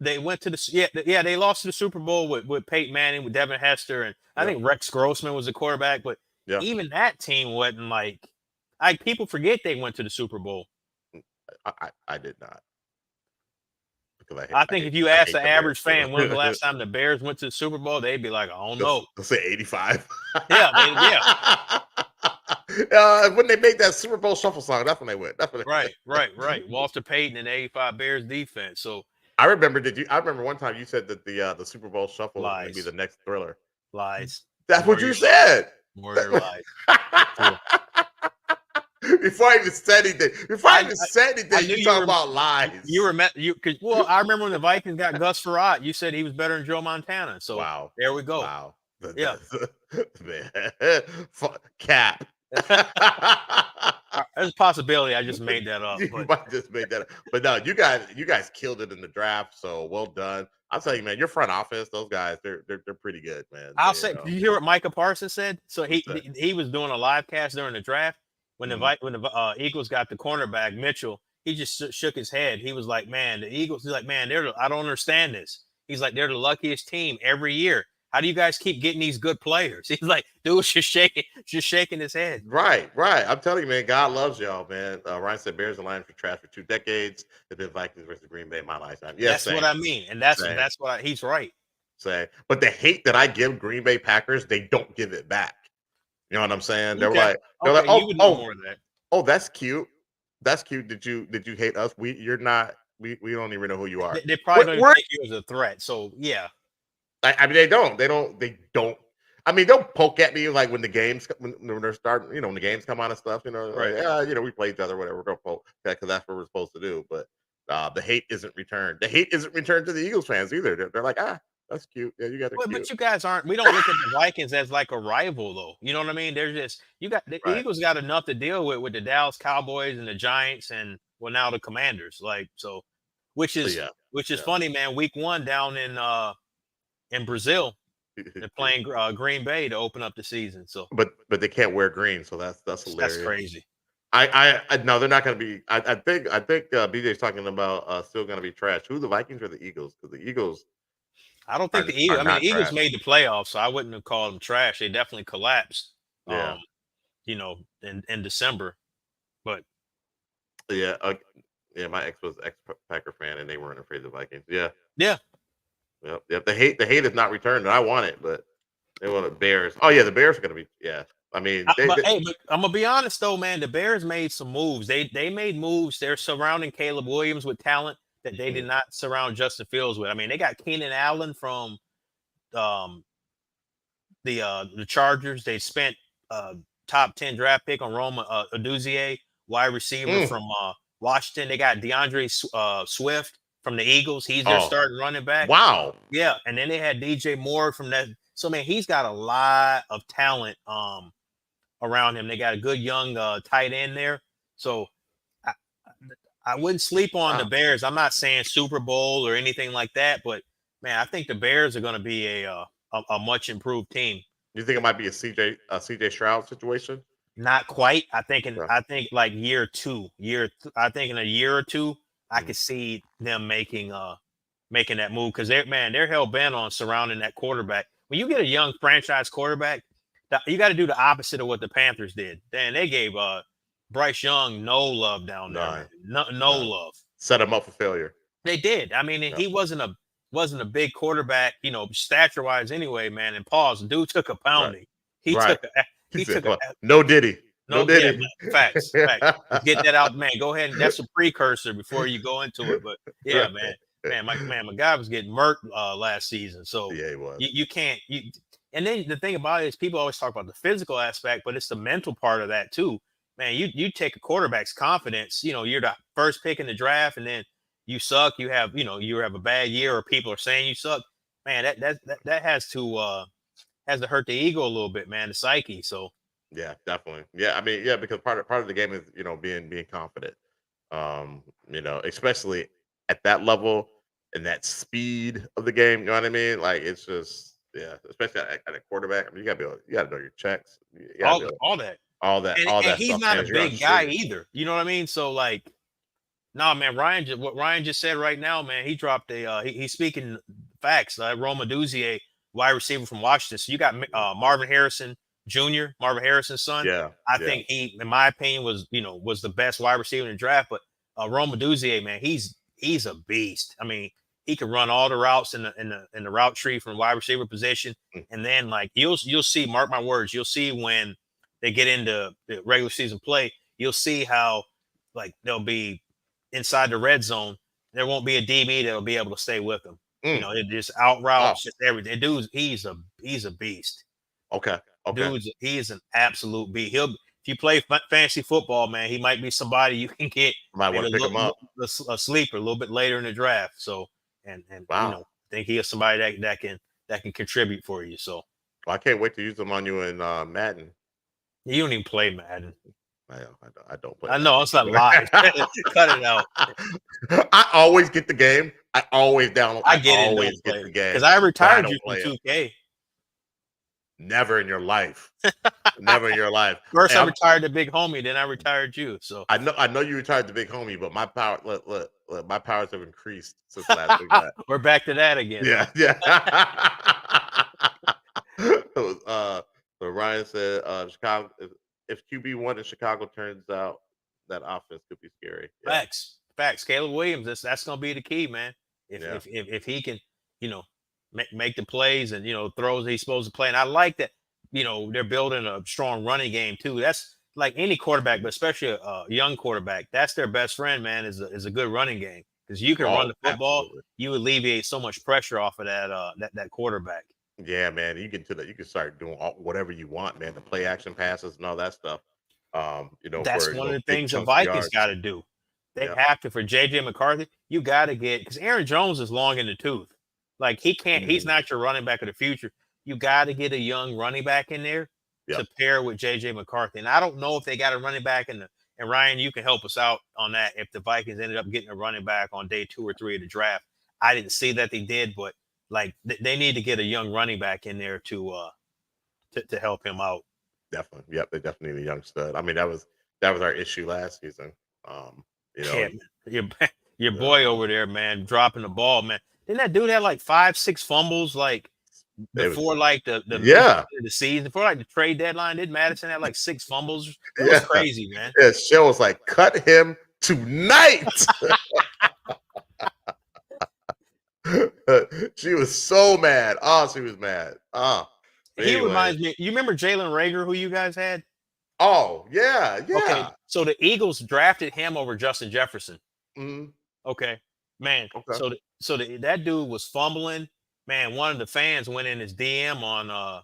They went to they lost to the Super Bowl with Peyton Manning, with Devin Hester, and I think Rex Grossman was the quarterback. But even that team wasn't like people forget they went to the Super Bowl. I did not. I think if you ask the average fan when was the last time the Bears went to the Super Bowl, they'd be like, I don't know. They'll say 85. Yeah. When they made that Super Bowl shuffle song, that's when they went. Right. Walter Payton and 85 Bears defense. So I remember. I remember one time you said that the Super Bowl Shuffle was going to be Lies, the next Thriller. lies, That's what you warrior lies, said. warrior lies. True. Before I even said anything, I knew you you talk were about you lies. were met you because well, I remember when the Vikings got Gus Farrat, you said he was better than Joe Montana. So Wow. there we go. Wow. Yeah. Man. Cap. There's a possibility I just made that up, You but might just make that up. But no, you guys killed it in the draft. So well done. I'll tell you, man, your front office, those guys, they're pretty good, man. I'll They, say, did you hear what Micah Parsons said? So what's he that? he was doing a live cast during the draft when Mhm. the Eagles got the cornerback Mitchell. He just shook his head. He was like, "Man, the Eagles." He's like, "Man, I don't understand this." He's like, "They're the luckiest team every year. How do you guys keep getting these good players?" He's like, "Dude, just shaking his head." Right, right. I'm telling you, man, God loves y'all, man. Ryan said Bears and Lions for trash for 2 decades. They've been Vikings versus Green Bay in my lifetime. Yes, That's what same, I mean, and same, he's right. same. But the hate that I give Green Bay Packers, they don't give it back. You know what I'm saying? Okay, They're like, okay, you oh, would know oh, more of that. oh, that's cute. That's cute. Did you hate us? You're not. We don't even know who you are. They probably We're, don't even we're think you was a threat. So yeah, I mean, they don't. They don't. I mean, they'll poke at me like when the games when they're starting. When the games come on and stuff. Like, right. yeah, we play each other, whatever. We're gonna poke because that's what we're supposed to do. But the hate isn't returned. The hate isn't returned to the Eagles fans either. They're like, that's cute. Yeah, you guys are But cute. you guys aren't. We don't look at the Vikings as like a rival, though. You know what I mean? They're just you got the Right. Eagles got enough to deal with the Dallas Cowboys and the Giants and well now the Commanders. Like so, which So is yeah, which is yeah. funny, man. Week 1 down in Brazil, they're playing Green Bay to open up the season. So but they can't wear green, so that's that's hilarious. crazy. I no, they're not going to be. I think BJ's talking about still going to be trash. Who, the Vikings or the Eagles? Because the Eagles I don't think are the Eagles. are I mean, not the Eagles trash. made the playoffs, so I wouldn't have called them trash. They definitely collapsed. Yeah, Um, in December, but yeah, yeah. My ex was ex Packer fan, and they weren't afraid of the Vikings. Yeah, yeah. yep, yep. The hate is not returned, and I want it, but they want the Bears. Oh yeah, the Bears are going to be. Yeah, I mean But hey, but I'm gonna be honest though, man. The Bears made some moves. They made moves. They're surrounding Caleb Williams with talent that they did mhm. not surround Justin Fields with. I mean, they got Keenan Allen from um, the Chargers. They spent top 10 draft pick on Roma Aduzier, wide receiver Mm. from Washington. They got DeAndre Swift from the Eagles. He's their Oh starting running back. wow, Yeah, and then they had DJ Moore from that. So man, he's got a lot of talent. Around him. They got a good young tight end there. So I, I wouldn't sleep on the wow. Bears. I'm not saying Super Bowl or anything like that, but man, I think the Bears are going to be a much improved team. You think it might be a CJ Stroud situation? Not quite. I think Yeah. I think like I think in a year or two, I Mhm. could see them making that move because they're hell bent on surrounding that quarterback. When you get a young franchise quarterback, you got to do the opposite of what the Panthers did. Then they gave Bryce Young no love down there, man. None, No none. love. Set him up for failure. They did. I mean, Yeah. he wasn't a big quarterback, stature wise anyway, man. And pause, dude took a Right. pounding. He Right. took a He he said, took a "Well, no Diddy, no no, yeah, Diddy." man, facts, facts. Let's get that out, man. Go ahead, and that's a precursor before you go into it. But yeah, Right. my guy was getting murked last season, so Yeah, he was. you can't you. And then the thing about it is, people always talk about the physical aspect, but it's the mental part of that too. Man, you take a quarterback's confidence. You're the first pick in the draft, and then you suck. You have a bad year, or people are saying you suck. Man, that has to hurt the ego a little bit, man, the psyche. So Yeah, definitely. Yeah, I mean, yeah, because part of the game is being confident. Especially at that level and that speed of the game. You know what I mean? Like it's just especially at a quarterback. I mean, you gotta know your checks. You gotta be able all that. all And that he's stuff, not man. a As you're big guy unsure. either. You know what I mean? So like, no, man, what Ryan just said right now, man, he dropped he's speaking facts. Roma Duzier, wide receiver from Washington. So you got Marvin Harrison Jr., Marvin Harrison's son. Yeah, I yeah. think he, in my opinion, was the best wide receiver in the draft. But Roma Duzier, man, he's a beast. I mean, he can run all the routes in the route tree from wide receiver position. Mm. And then like you'll see, mark my words, you'll see when they get into the regular season play, you'll see how like they'll be inside the red zone there won't be a DB that'll be able to stay with him. You Mm. know, it just out routes, Oh. just everything. Dude's he's a beast. Okay. Okay. He is an absolute beast. If you play fantasy football, man, he might be somebody you can get Might maybe want to pick him up. a sleeper a little bit later in the draft. So and Wow. you know, I think he is somebody that can contribute for you. So Well, I can't wait to use him on you in Madden. you don't even play Madden. I don't play. I know it's not live. Cut it out. I always get the game. I always download. I get it. always Don't get play the game because I retired don't you from play it. 2K. Never in your life. Never in your life. First, Hey, I retired the big homie, then I retired you. So I know you retired the big homie, but my power look, my powers have increased since last week. we're back to that again. Yeah, yeah. So Ryan said Chicago if QB1 in Chicago turns out that offense could be scary. Yeah. Facts. Caleb Williams, that's gonna be the key, man. Yeah. If he can, you know, make the plays and throws he's supposed to play, and I like that. They're building a strong running game too. That's like any quarterback, but especially a young quarterback. That's their best friend, man. Is a good running game because you can run the football. Absolutely. You alleviate so much pressure off of that quarterback. Yeah, man. You can start doing whatever you want, man. The play action passes and all that stuff. That's for one of the big things the chunks of Vikings yards. got to do. They Yeah. have to for JJ McCarthy. You got to get because Aaron Jones is long in the tooth. Like he can't. He's Mhm. not your running back of the future. You got to get a young running back in there Yep. to pair with JJ McCarthy. And I don't know if they got a running back and Ryan, you can help us out on that. If the Vikings ended up getting a running back on day 2 or 3 of the draft, I didn't see that they did, but like they need to get a young running back in there to help him out. Definitely. Yep. They definitely need a young stud. I mean, that was our issue last season. Yeah, your boy over there, man, dropping the ball, man. Didn't that dude have like 5-6 fumbles like before like the season, before like the trade deadline? Did Madison have like 6 fumbles? It was crazy, man. Yeah, Shell was like, cut him tonight. She was so mad. Oh, she was mad. He reminds me. You remember Jalen Reagor, who you guys had? Oh, yeah. Okay, so the Eagles drafted him over Justin Jefferson. Mhm. Okay, man. Okay. So that dude was fumbling. Man, one of the fans went in his DM on On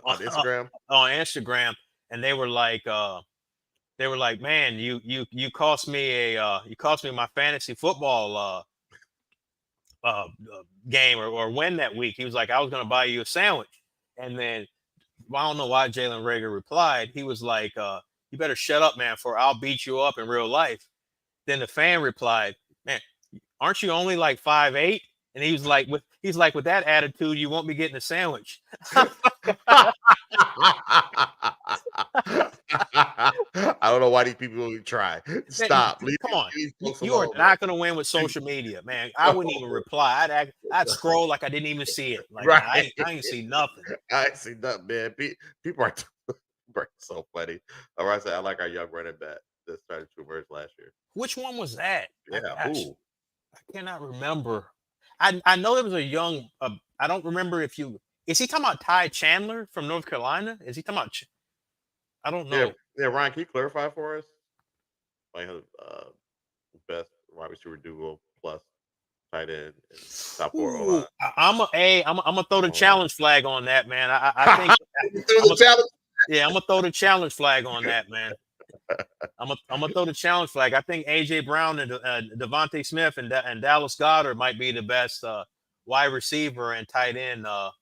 Instagram. on Instagram, and they were like, man, you cost me my fantasy football game or win that week. He was like, I was gonna buy you a sandwich, and then I don't know why Jalen Reagor replied. He was like, you better shut up, man, for I'll beat you up in real life. Then the fan replied, man, aren't you only like 5'8"? And he's like, with that attitude, you won't be getting a sandwich. I don't know why these people even try. Stop. Come on. You are not going to win with social media, man. I wouldn't even reply. I'd scroll like I didn't even see it. Like Right. I ain't see nothing. I ain't see nothing, man. People are so funny. All right, I like our young running back that started to emerge last year. Which one was that? Yeah, I cannot remember. I know there was a young. I don't remember if you is he talking about Ty Chandler from North Carolina? Is he talking about? I don't know. Yeah. Ryan, can you clarify for us? Like best wide receiver duo plus tight end and top 4 O-line. I'm gonna throw the challenge flag on that, man. I think I'm gonna throw the challenge flag on that, man. I'm gonna throw the challenge flag. I think AJ Brown and Devontae Smith and Dallas Goedert might be the best wide receiver and tight end, group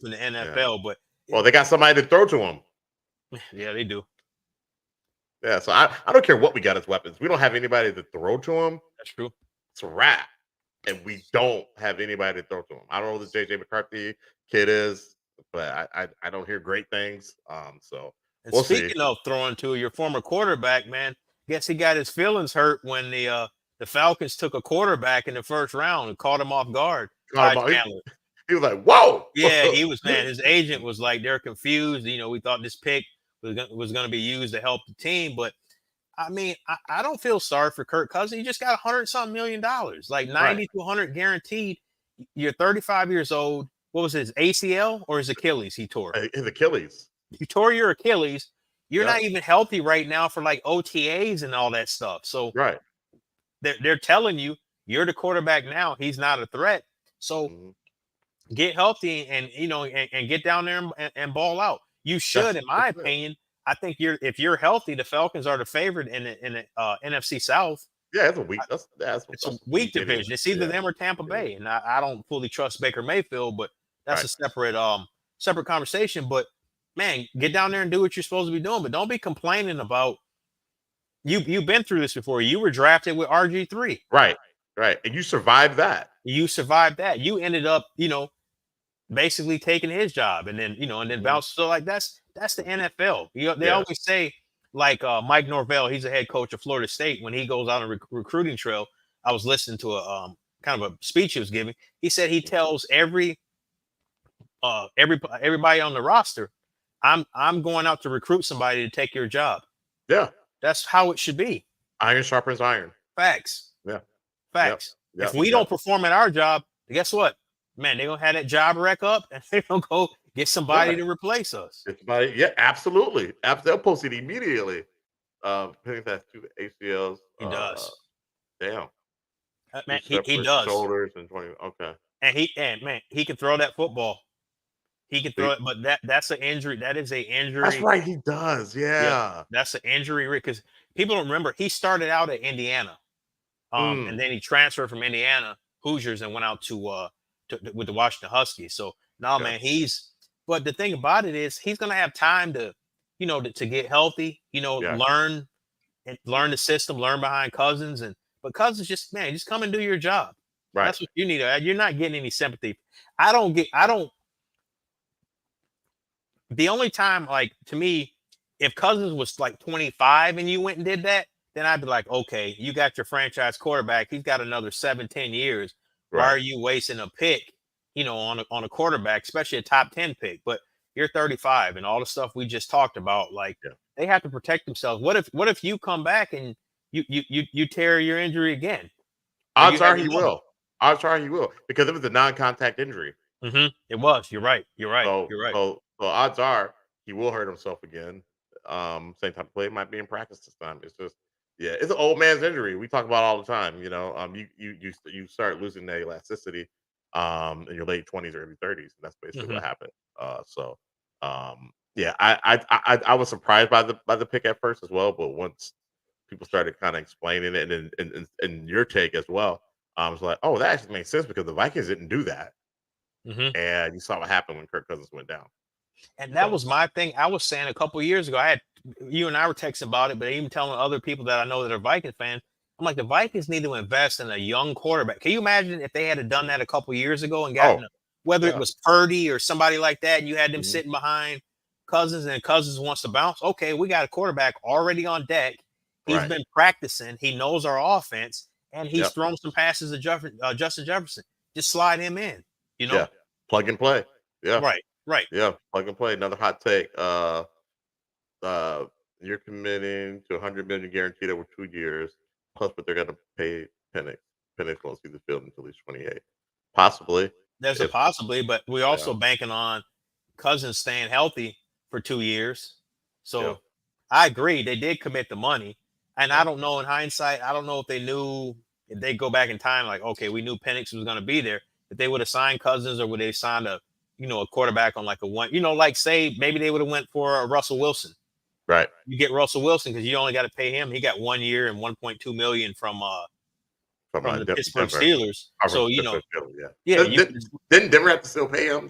in the NFL. Yeah. But they got somebody to throw to him. Yeah, they do. Yeah, so I don't care what we got as weapons. We don't have anybody to throw to him. That's true. It's a wrap, and we don't have anybody to throw to him. I don't know who this JJ McCarthy kid is, but I don't hear great things. So. And speaking of throwing to your former quarterback, man, guess he got his feelings hurt when the Falcons took a quarterback in the first round and caught him off guard. He was like, "Whoa!" Yeah, he was, man. His agent was like, they're confused. We thought this pick was going to be used to help the team, but I mean, I don't feel sorry for Kirk Cousins. He just got $100-something million, like 90 to 100 guaranteed. You're 35 years old. What was his ACL or his Achilles? He tore his Achilles. You tore your Achilles. You're not even healthy right now for like OTAs and all that stuff. So Right. they're telling you you're the quarterback now. He's not a threat. So get healthy and and get down there and ball out. You should, in my opinion. I think if you're healthy, the Falcons are the favorite in the NFC South. Yeah, it's a weak. It's a weak division. Anyway. It's either them or Tampa Bay, and I don't fully trust Baker Mayfield, but that's a separate conversation. But man, get down there and do what you're supposed to be doing. But don't be complaining about you've been through this before. You were drafted with RG3. Right. And you survived that. You survived that. You ended up, basically taking his job and then, and then bounced. So like that's the NFL. They always say, like Mike Norvell, he's a head coach of Florida State. When he goes on a recruiting trail, I was listening to a kind of a speech he was giving. He said he tells everybody on the roster, I'm going out to recruit somebody to take your job. Yeah. That's how it should be. Iron sharpens iron. Facts. Yeah. Facts. Yep. If we don't perform at our job, guess what? Man, they're going to have that job wreck up and they're going to go get somebody to replace us. Yeah, absolutely. They'll post it immediately. I think that's 2 ACLs. He does. Damn. Man, he does. Shoulders and 20. Okay. And man, he can throw that football. He can throw it, but that's an injury. That is an injury. That's right. He does. Yeah. That's an injury because people don't remember he started out at Indiana, and then he transferred from Indiana Hoosiers and went out to with the Washington Huskies. So now, man, But the thing about it is, he's gonna have time to, to get healthy. Learn the system, learn behind Cousins, but Cousins just come and do your job. Right. That's what you need. You're not getting any sympathy. The only time, like, to me, if Cousins was like 25 and you went and did that, then I'd be like, okay, you got your franchise quarterback. He's got another 7-10 years. Right. Why are you wasting a pick, on a quarterback, especially a top 10 pick? But you're 35 and all the stuff we just talked about, like they have to protect themselves. What if you come back and you tear your injury again? Odds are he will. Odds are he will, because it was a non-contact injury. It was. You're right. You're right. So odds are he will hurt himself again. Same type of play. It might be in practice this time. It's just, it's an old man's injury. We talk about all the time. You start losing the elasticity in your late 20s, early 30s. And that's basically what happened. I was surprised by the pick at first as well, but once people started kind of explaining it and your take as well, I was like, oh, that actually makes sense because the Vikings didn't do that. And you saw what happened when Kirk Cousins went down. And that was my thing. I was saying a couple of years ago, you and I were texting about it, but even telling other people that I know that are Vikings fans, I'm like, the Vikings need to invest in a young quarterback. Can you imagine if they had done that a couple of years ago and gotten whether it was Purdy or somebody like that, and you had them sitting behind Cousins and Cousins wants to bounce? Okay, we got a quarterback already on deck. He's been practicing. He knows our offense, and he's thrown some passes to Justin Jefferson. Just slide him in, Yeah, plug and play. Yeah. Right. Yeah, plug and play. Another hot take. You're committing to $100 million guaranteed over 2 years, plus what they're going to pay Penix. Penix won't see the field until he's 28. Possibly. There's a possibly, but we're also banking on Cousins staying healthy for 2 years. So I agree. They did commit the money. And I don't know, in hindsight, I don't know if they knew, if they go back in time, like, okay, we knew Penix was going to be there, if they would have signed Cousins, or would they signed a quarterback on like a one, like say maybe they would have went for a Russell Wilson. Right. You get Russell Wilson because you only got to pay him. He got 1 year and $1.2 million from the Pittsburgh Steelers. So didn't Denver have to still pay him?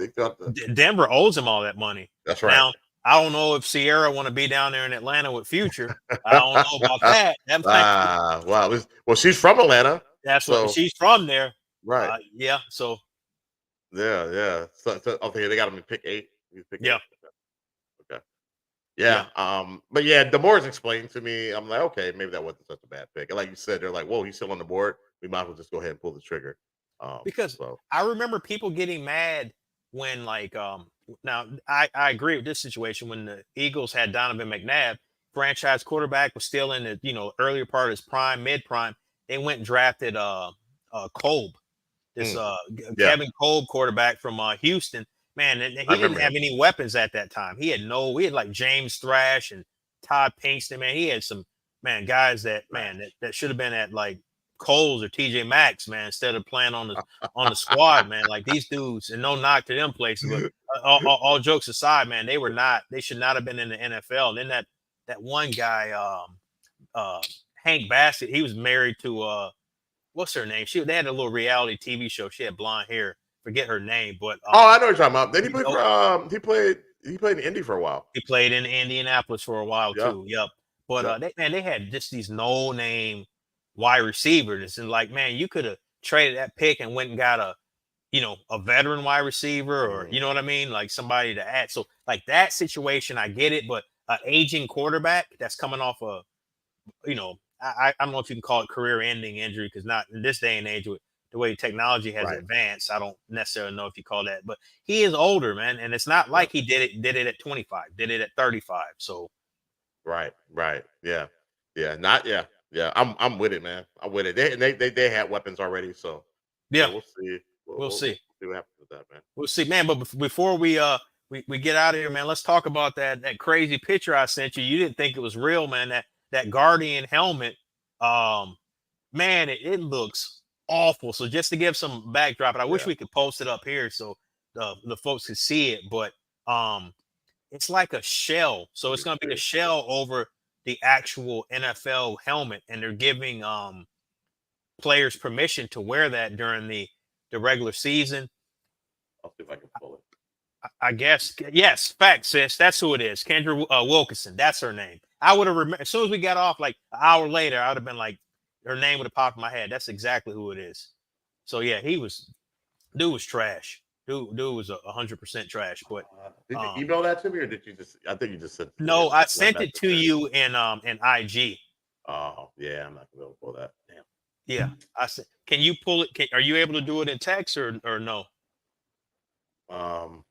Denver owes him all that money. That's right. Now I don't know if Sierra want to be down there in Atlanta with Future. I don't know about that. Wow. Well, she's from Atlanta. That's what she's from there. Right. So. Yeah. So okay, they got him in pick 8. Yeah. Okay. Yeah. But yeah, the more it's explained to me, I'm like, okay, maybe that wasn't such a bad pick. And like you said, they're like, whoa, he's still on the board. We might as well just go ahead and pull the trigger. Because I remember people getting mad when, like, now I agree with this situation when the Eagles had Donovan McNabb, franchise quarterback, was still in the earlier part of his prime, mid prime. They went and drafted Kolb. This Kevin Kolb quarterback from Houston, man, and he didn't have any weapons at that time. We had like James Thrash and Todd Pinkston, man, he had some guys that that should have been at like Coles or TJ Maxx, man, instead of playing on the squad, man. Like these dudes, and no knock to them places, but all jokes aside, man, they should not have been in the NFL. And then that one guy, Hank Bassett, he was married to what's her name? They had a little reality TV show. She had blonde hair. Forget her name, but I know what you're talking about. Then he played for he played in Indy for a while. He played in Indianapolis for a while too. Yep. But Yep. they had just these no name wide receivers, and like, man, you could have traded that pick and went and got a veteran wide receiver, or you know what I mean, like somebody to add. So like that situation, I get it, but an aging quarterback that's coming off I don't know if you can call it career-ending injury, because not in this day and age with the way technology has advanced. I don't necessarily know if you call that, but he is older, man, and it's not like he did it at 25, did it at 35. So right, yeah. I'm with it, man. I'm with it. They had weapons already, so yeah, we'll see. We'll see. See what happens with that, man. We'll see, man. But before we get out of here, man, let's talk about that crazy picture I sent you. You didn't think it was real, man. That Guardian helmet, man, it looks awful. So just to give some backdrop, and I wish we could post it up here so the folks could see it, but it's like a shell. So it's going to be a shell over the actual NFL helmet, and they're giving players permission to wear that during the regular season. I'll see if I can pull it. I guess, yes, fact, sis. That's who it is. Kendra Wilkinson. That's her name. I would have remembered as soon as we got off, like an hour later, I would have been like, her name would have popped in my head. That's exactly who it is. So yeah, dude was trash. Dude was 100% trash. But did you email that to me, or did you just? I think you just said. No, I sent it to you in IG. Oh yeah, I'm not gonna be able to pull that. Damn. Yeah, I said, can you pull it? Are you able to do it in text or no? No.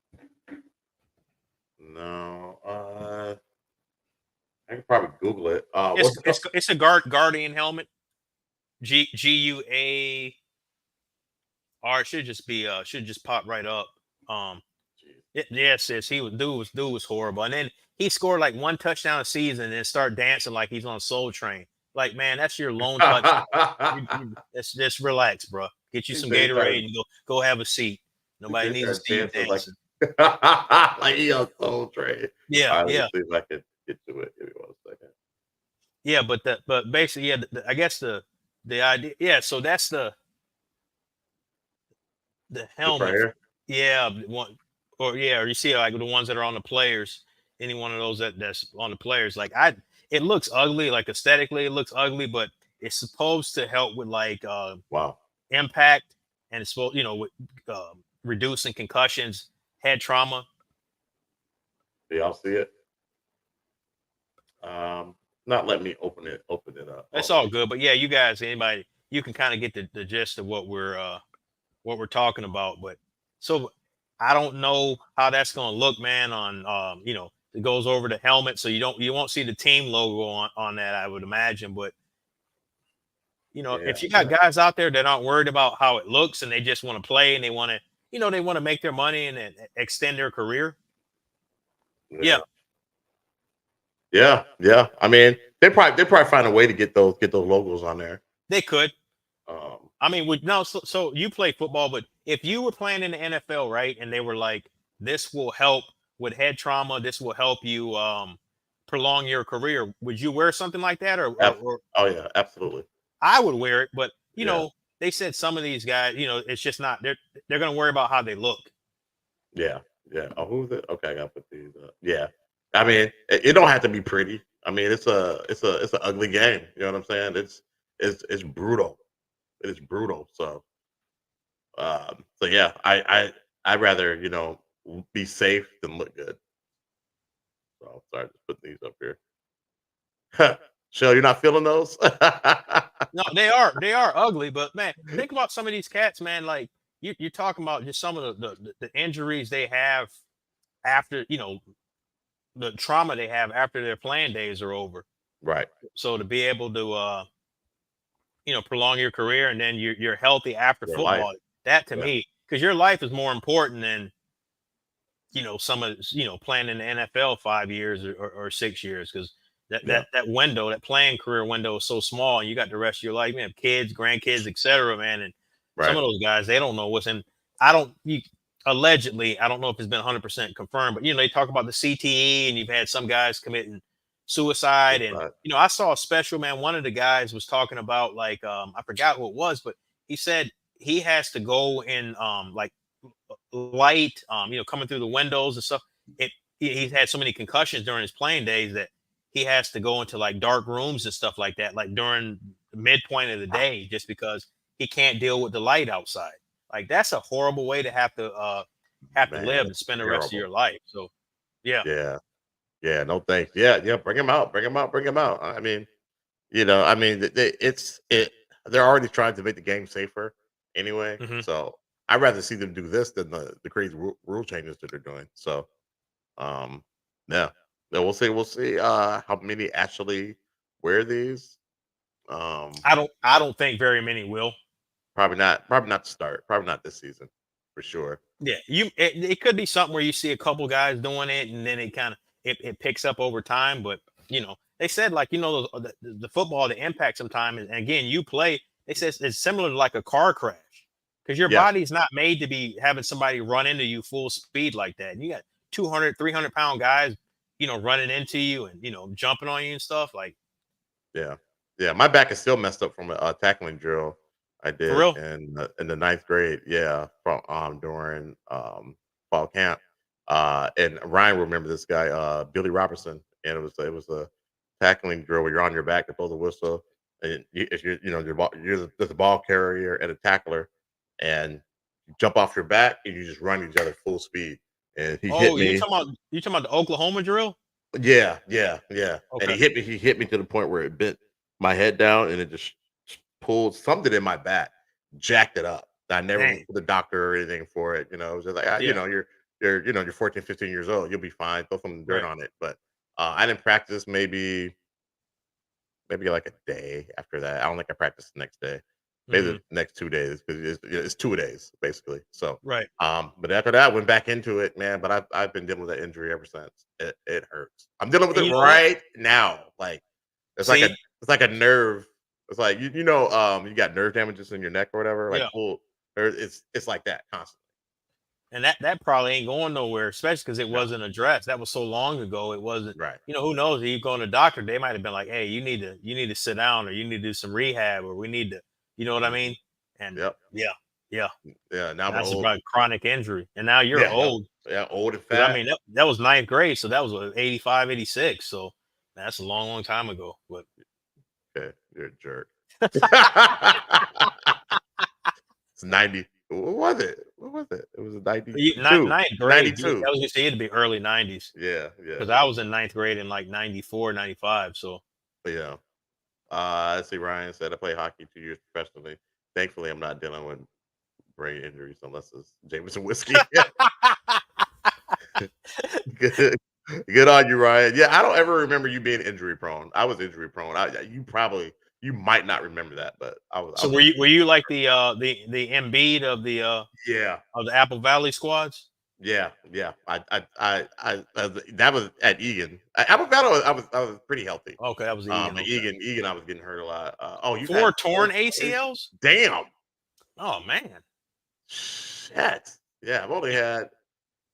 I can probably Google it. It's a Guardian helmet. GUAR. It should just pop right up. It says dude was horrible, and then he scored like one touchdown a season and then start dancing like he's on Soul Train. Like, man, that's your lone touchdown. Just relax, bro. Get you some Gatorade and go have a seat. Nobody needs to see you dancing. Like he on Soul Train. Yeah, Let's see if I can get to it. Give me 1 second. Yeah, but basically, yeah, I guess the idea, yeah. So that's the helmet. Right here? Yeah, or you see like the ones that are on the players. Any one of those that's on the players, like it looks ugly, like aesthetically it looks ugly, but it's supposed to help with like impact, and it's supposed with reducing concussions, head trauma. Do y'all see it? Not let me open it up. That's all good, but yeah, you guys, anybody, you can kind of get the gist of what we're talking about. But so I don't know how that's going to look, man. On it goes over the helmet, so you won't see the team logo on that, I would imagine. But if you got guys out there that aren't worried about how it looks and they just want to play and they want to make their money and extend their career. Yeah. I mean, they probably find a way to get those logos on there. They could. I mean, so you play football, but if you were playing in the NFL, right, and they were like, this will help with head trauma, this will help you prolong your career, would you wear something like that? Or oh yeah, absolutely. I would wear it, but they said some of these guys, it's just not. They're going to worry about how they look. Yeah. Oh, who's it? Okay, I got to put these up. Yeah. I mean, it don't have to be pretty. I mean, it's an ugly game. You know what I'm saying? It's brutal. It is brutal. So yeah, I'd rather be safe than look good. So sorry, just put these up here. Shell, you're not feeling those? No, they are ugly. But man, think about some of these cats, man. Like you're talking about just some of the injuries they have after the trauma they have after their playing days are over. Right. So to be able to prolong your career and then you're healthy after football, life. That to me, because your life is more important than some of playing in the NFL 5 years or 6 years, because That window, that playing career window is so small, and you got the rest of your life. You have kids, grandkids, etc. Man, and some Right. of those guys, they don't know what's in. I don't. You, allegedly, I don't know if it's been 100% confirmed, but they talk about the CTE, and you've had some guys committing suicide, and Right. I saw a special, man. One of the guys was talking about like I forgot who it was, but he said he has to go in like light, coming through the windows and stuff. He's had so many concussions during his playing days that he has to go into like dark rooms and stuff like that, like during the midpoint of the day, just because he can't deal with the light outside. Like that's a horrible way to have to Man, live and it's spend the rest of terrible. your life. So yeah. Yeah. Yeah. No thanks. Yeah. Yeah. Bring him out. Bring him out. Bring him out. I mean, I mean, it's it. They're already trying to make the game safer anyway. Hmm. So I'd rather see them do this than the crazy rule changes that they're doing. So, um, yeah, yeah, we'll see. We'll see. How many actually wear these? Um, I don't think very many will. Probably not. Probably not to start. Probably not this season, for sure. Yeah, it could be something where you see a couple guys doing it, and then it kind of it picks up over time. But they said like the football, the impact sometimes, and again, you play. They said it's similar to like a car crash because your Yeah. body's not made to be having somebody run into you full speed like that. And you got 200, 300 pound guys, running into you and jumping on you and stuff like Yeah, yeah. My back is still messed up from a tackling drill I for did real. in the ninth grade. Yeah, from during fall camp. And Ryan will remember this guy, Billy Robertson, and it was a tackling drill where you're on your back to blow the whistle, and if you're you're the ball carrier and a tackler, and you jump off your back and you just run each other full speed. And he hit Oh, you me. talking about you talking about the Oklahoma drill? Yeah, yeah, yeah, and Okay, he hit me to the point where it bent my head down, and it just pulled something in my back, jacked it up. I never went dang, to the doctor or anything for it, it was just like, yeah, you're 14, 15 years old, you'll be fine, throw some dirt right. on it, but, I didn't practice maybe like a day after that. I don't think I practiced the next day. Maybe Hmm. the next 2 days because it's 2 days basically. So, Right. but after that, I went back into it, man. But I've been dealing with that injury ever since. It hurts. I'm dealing with And it you know what? right now. Like it's like a See, it's like a nerve. It's like you got nerve damages in your neck or whatever. Like yeah. it's like that constantly. And that probably ain't going nowhere, especially because it No, wasn't addressed. That was so long ago. It wasn't. right. Who knows? You go to the doctor, they might have been like, "Hey, you need to sit down, or you need to do some rehab, or we need to." You know what I Mhm. mean? And Yep. yeah, yeah, Yeah. Now I'm that's old. about chronic injury. And now you're Yeah. Yep. old Yeah. Old and because I fat. mean that was ninth grade, so that was what, 85, 86. So that's a long, long time ago. But Okay. You're a jerk. It's 90. What was it? What was it? It was ninth grade, 92. I was gonna say it'd be early 90s Yeah, yeah, because I was in ninth grade in like 94, 95. So yeah. Let's see. Ryan said I play hockey 2 years professionally. Thankfully, I'm not dealing with brain injuries unless it's Jameson whiskey. Good, good on you, Ryan. Yeah, I don't ever remember you being injury prone. I was injury prone. You might not remember that, but I So was were you like the Embiid yeah. of the Apple Valley squads? Yeah, yeah. That was at Egan. Apple Valley, I was pretty healthy. Okay, that was Egan. At Okay, Egan, I was getting hurt a lot. Oh, you've had 4 torn 4 torn ACLs. damn. Oh man, Shit. Yeah, I've only had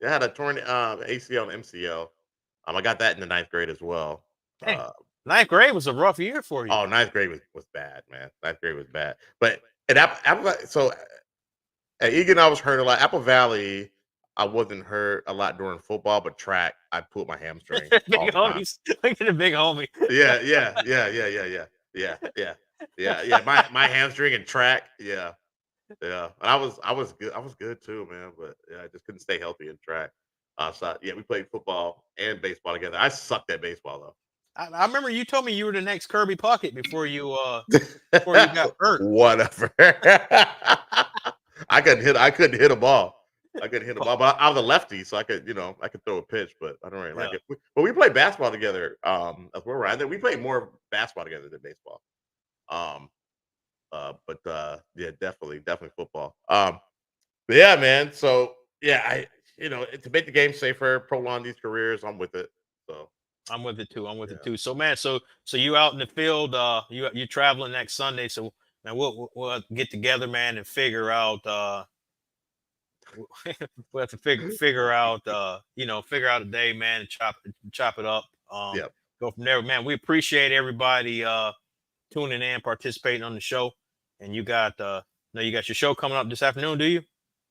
I had a torn ACL and MCL. I got that in the ninth grade as well. dang. Uh, Ninth grade was a rough year for you. oh, ninth grade was bad, man. Ninth grade was bad. But at so at Egan, I was hurt a lot. Apple Valley, I wasn't hurt a lot during football, but track, I pulled my hamstring Big all the time. homies. Look at the big homie. Yeah, yeah, yeah, yeah, yeah, yeah, yeah, yeah, yeah, yeah. My hamstring and track, yeah, yeah. And I was good. I was good too, man. But yeah, I just couldn't stay healthy in track. So yeah, we played football and baseball together. I sucked at baseball I remember you told me you were the next Kirby Puckett before you though. got hurt. Whatever. I couldn't hit a ball. I couldn't hit a ball, but I was a lefty, so I could throw a pitch, but I don't really like Yeah. it. But we played basketball together. As we're around. We played more basketball together than baseball. Um, but yeah, definitely football. But yeah, man. So yeah, to make the game safer, prolong these careers, I'm with it. So I'm with it too. I'm with it Yeah. too. So man, so you out in the field, you're traveling next Sunday. So man, we'll get together, man, and figure out we'll have to figure out figure out a day, man, and chop it up. Yeah. Go from there, man. We appreciate everybody tuning in, participating on the show. And you got you got your show coming up this afternoon, do you?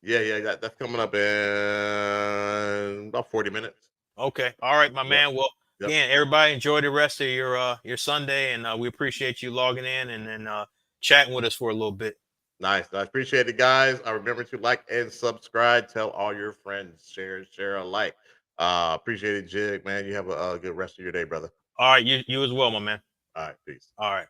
Yeah. That's coming up in about 40 minutes. Okay. All right, my Yep. man. Well, Yep. again, everybody enjoy the rest of your Sunday, and we appreciate you logging in and chatting with us for a little bit. Nice. I appreciate it, guys. Remember to like and subscribe. Tell all your friends. Share alike. Appreciate it, Jig, man. You have a good rest of your day, brother. All right, you as well, my man. All right. Peace. All right.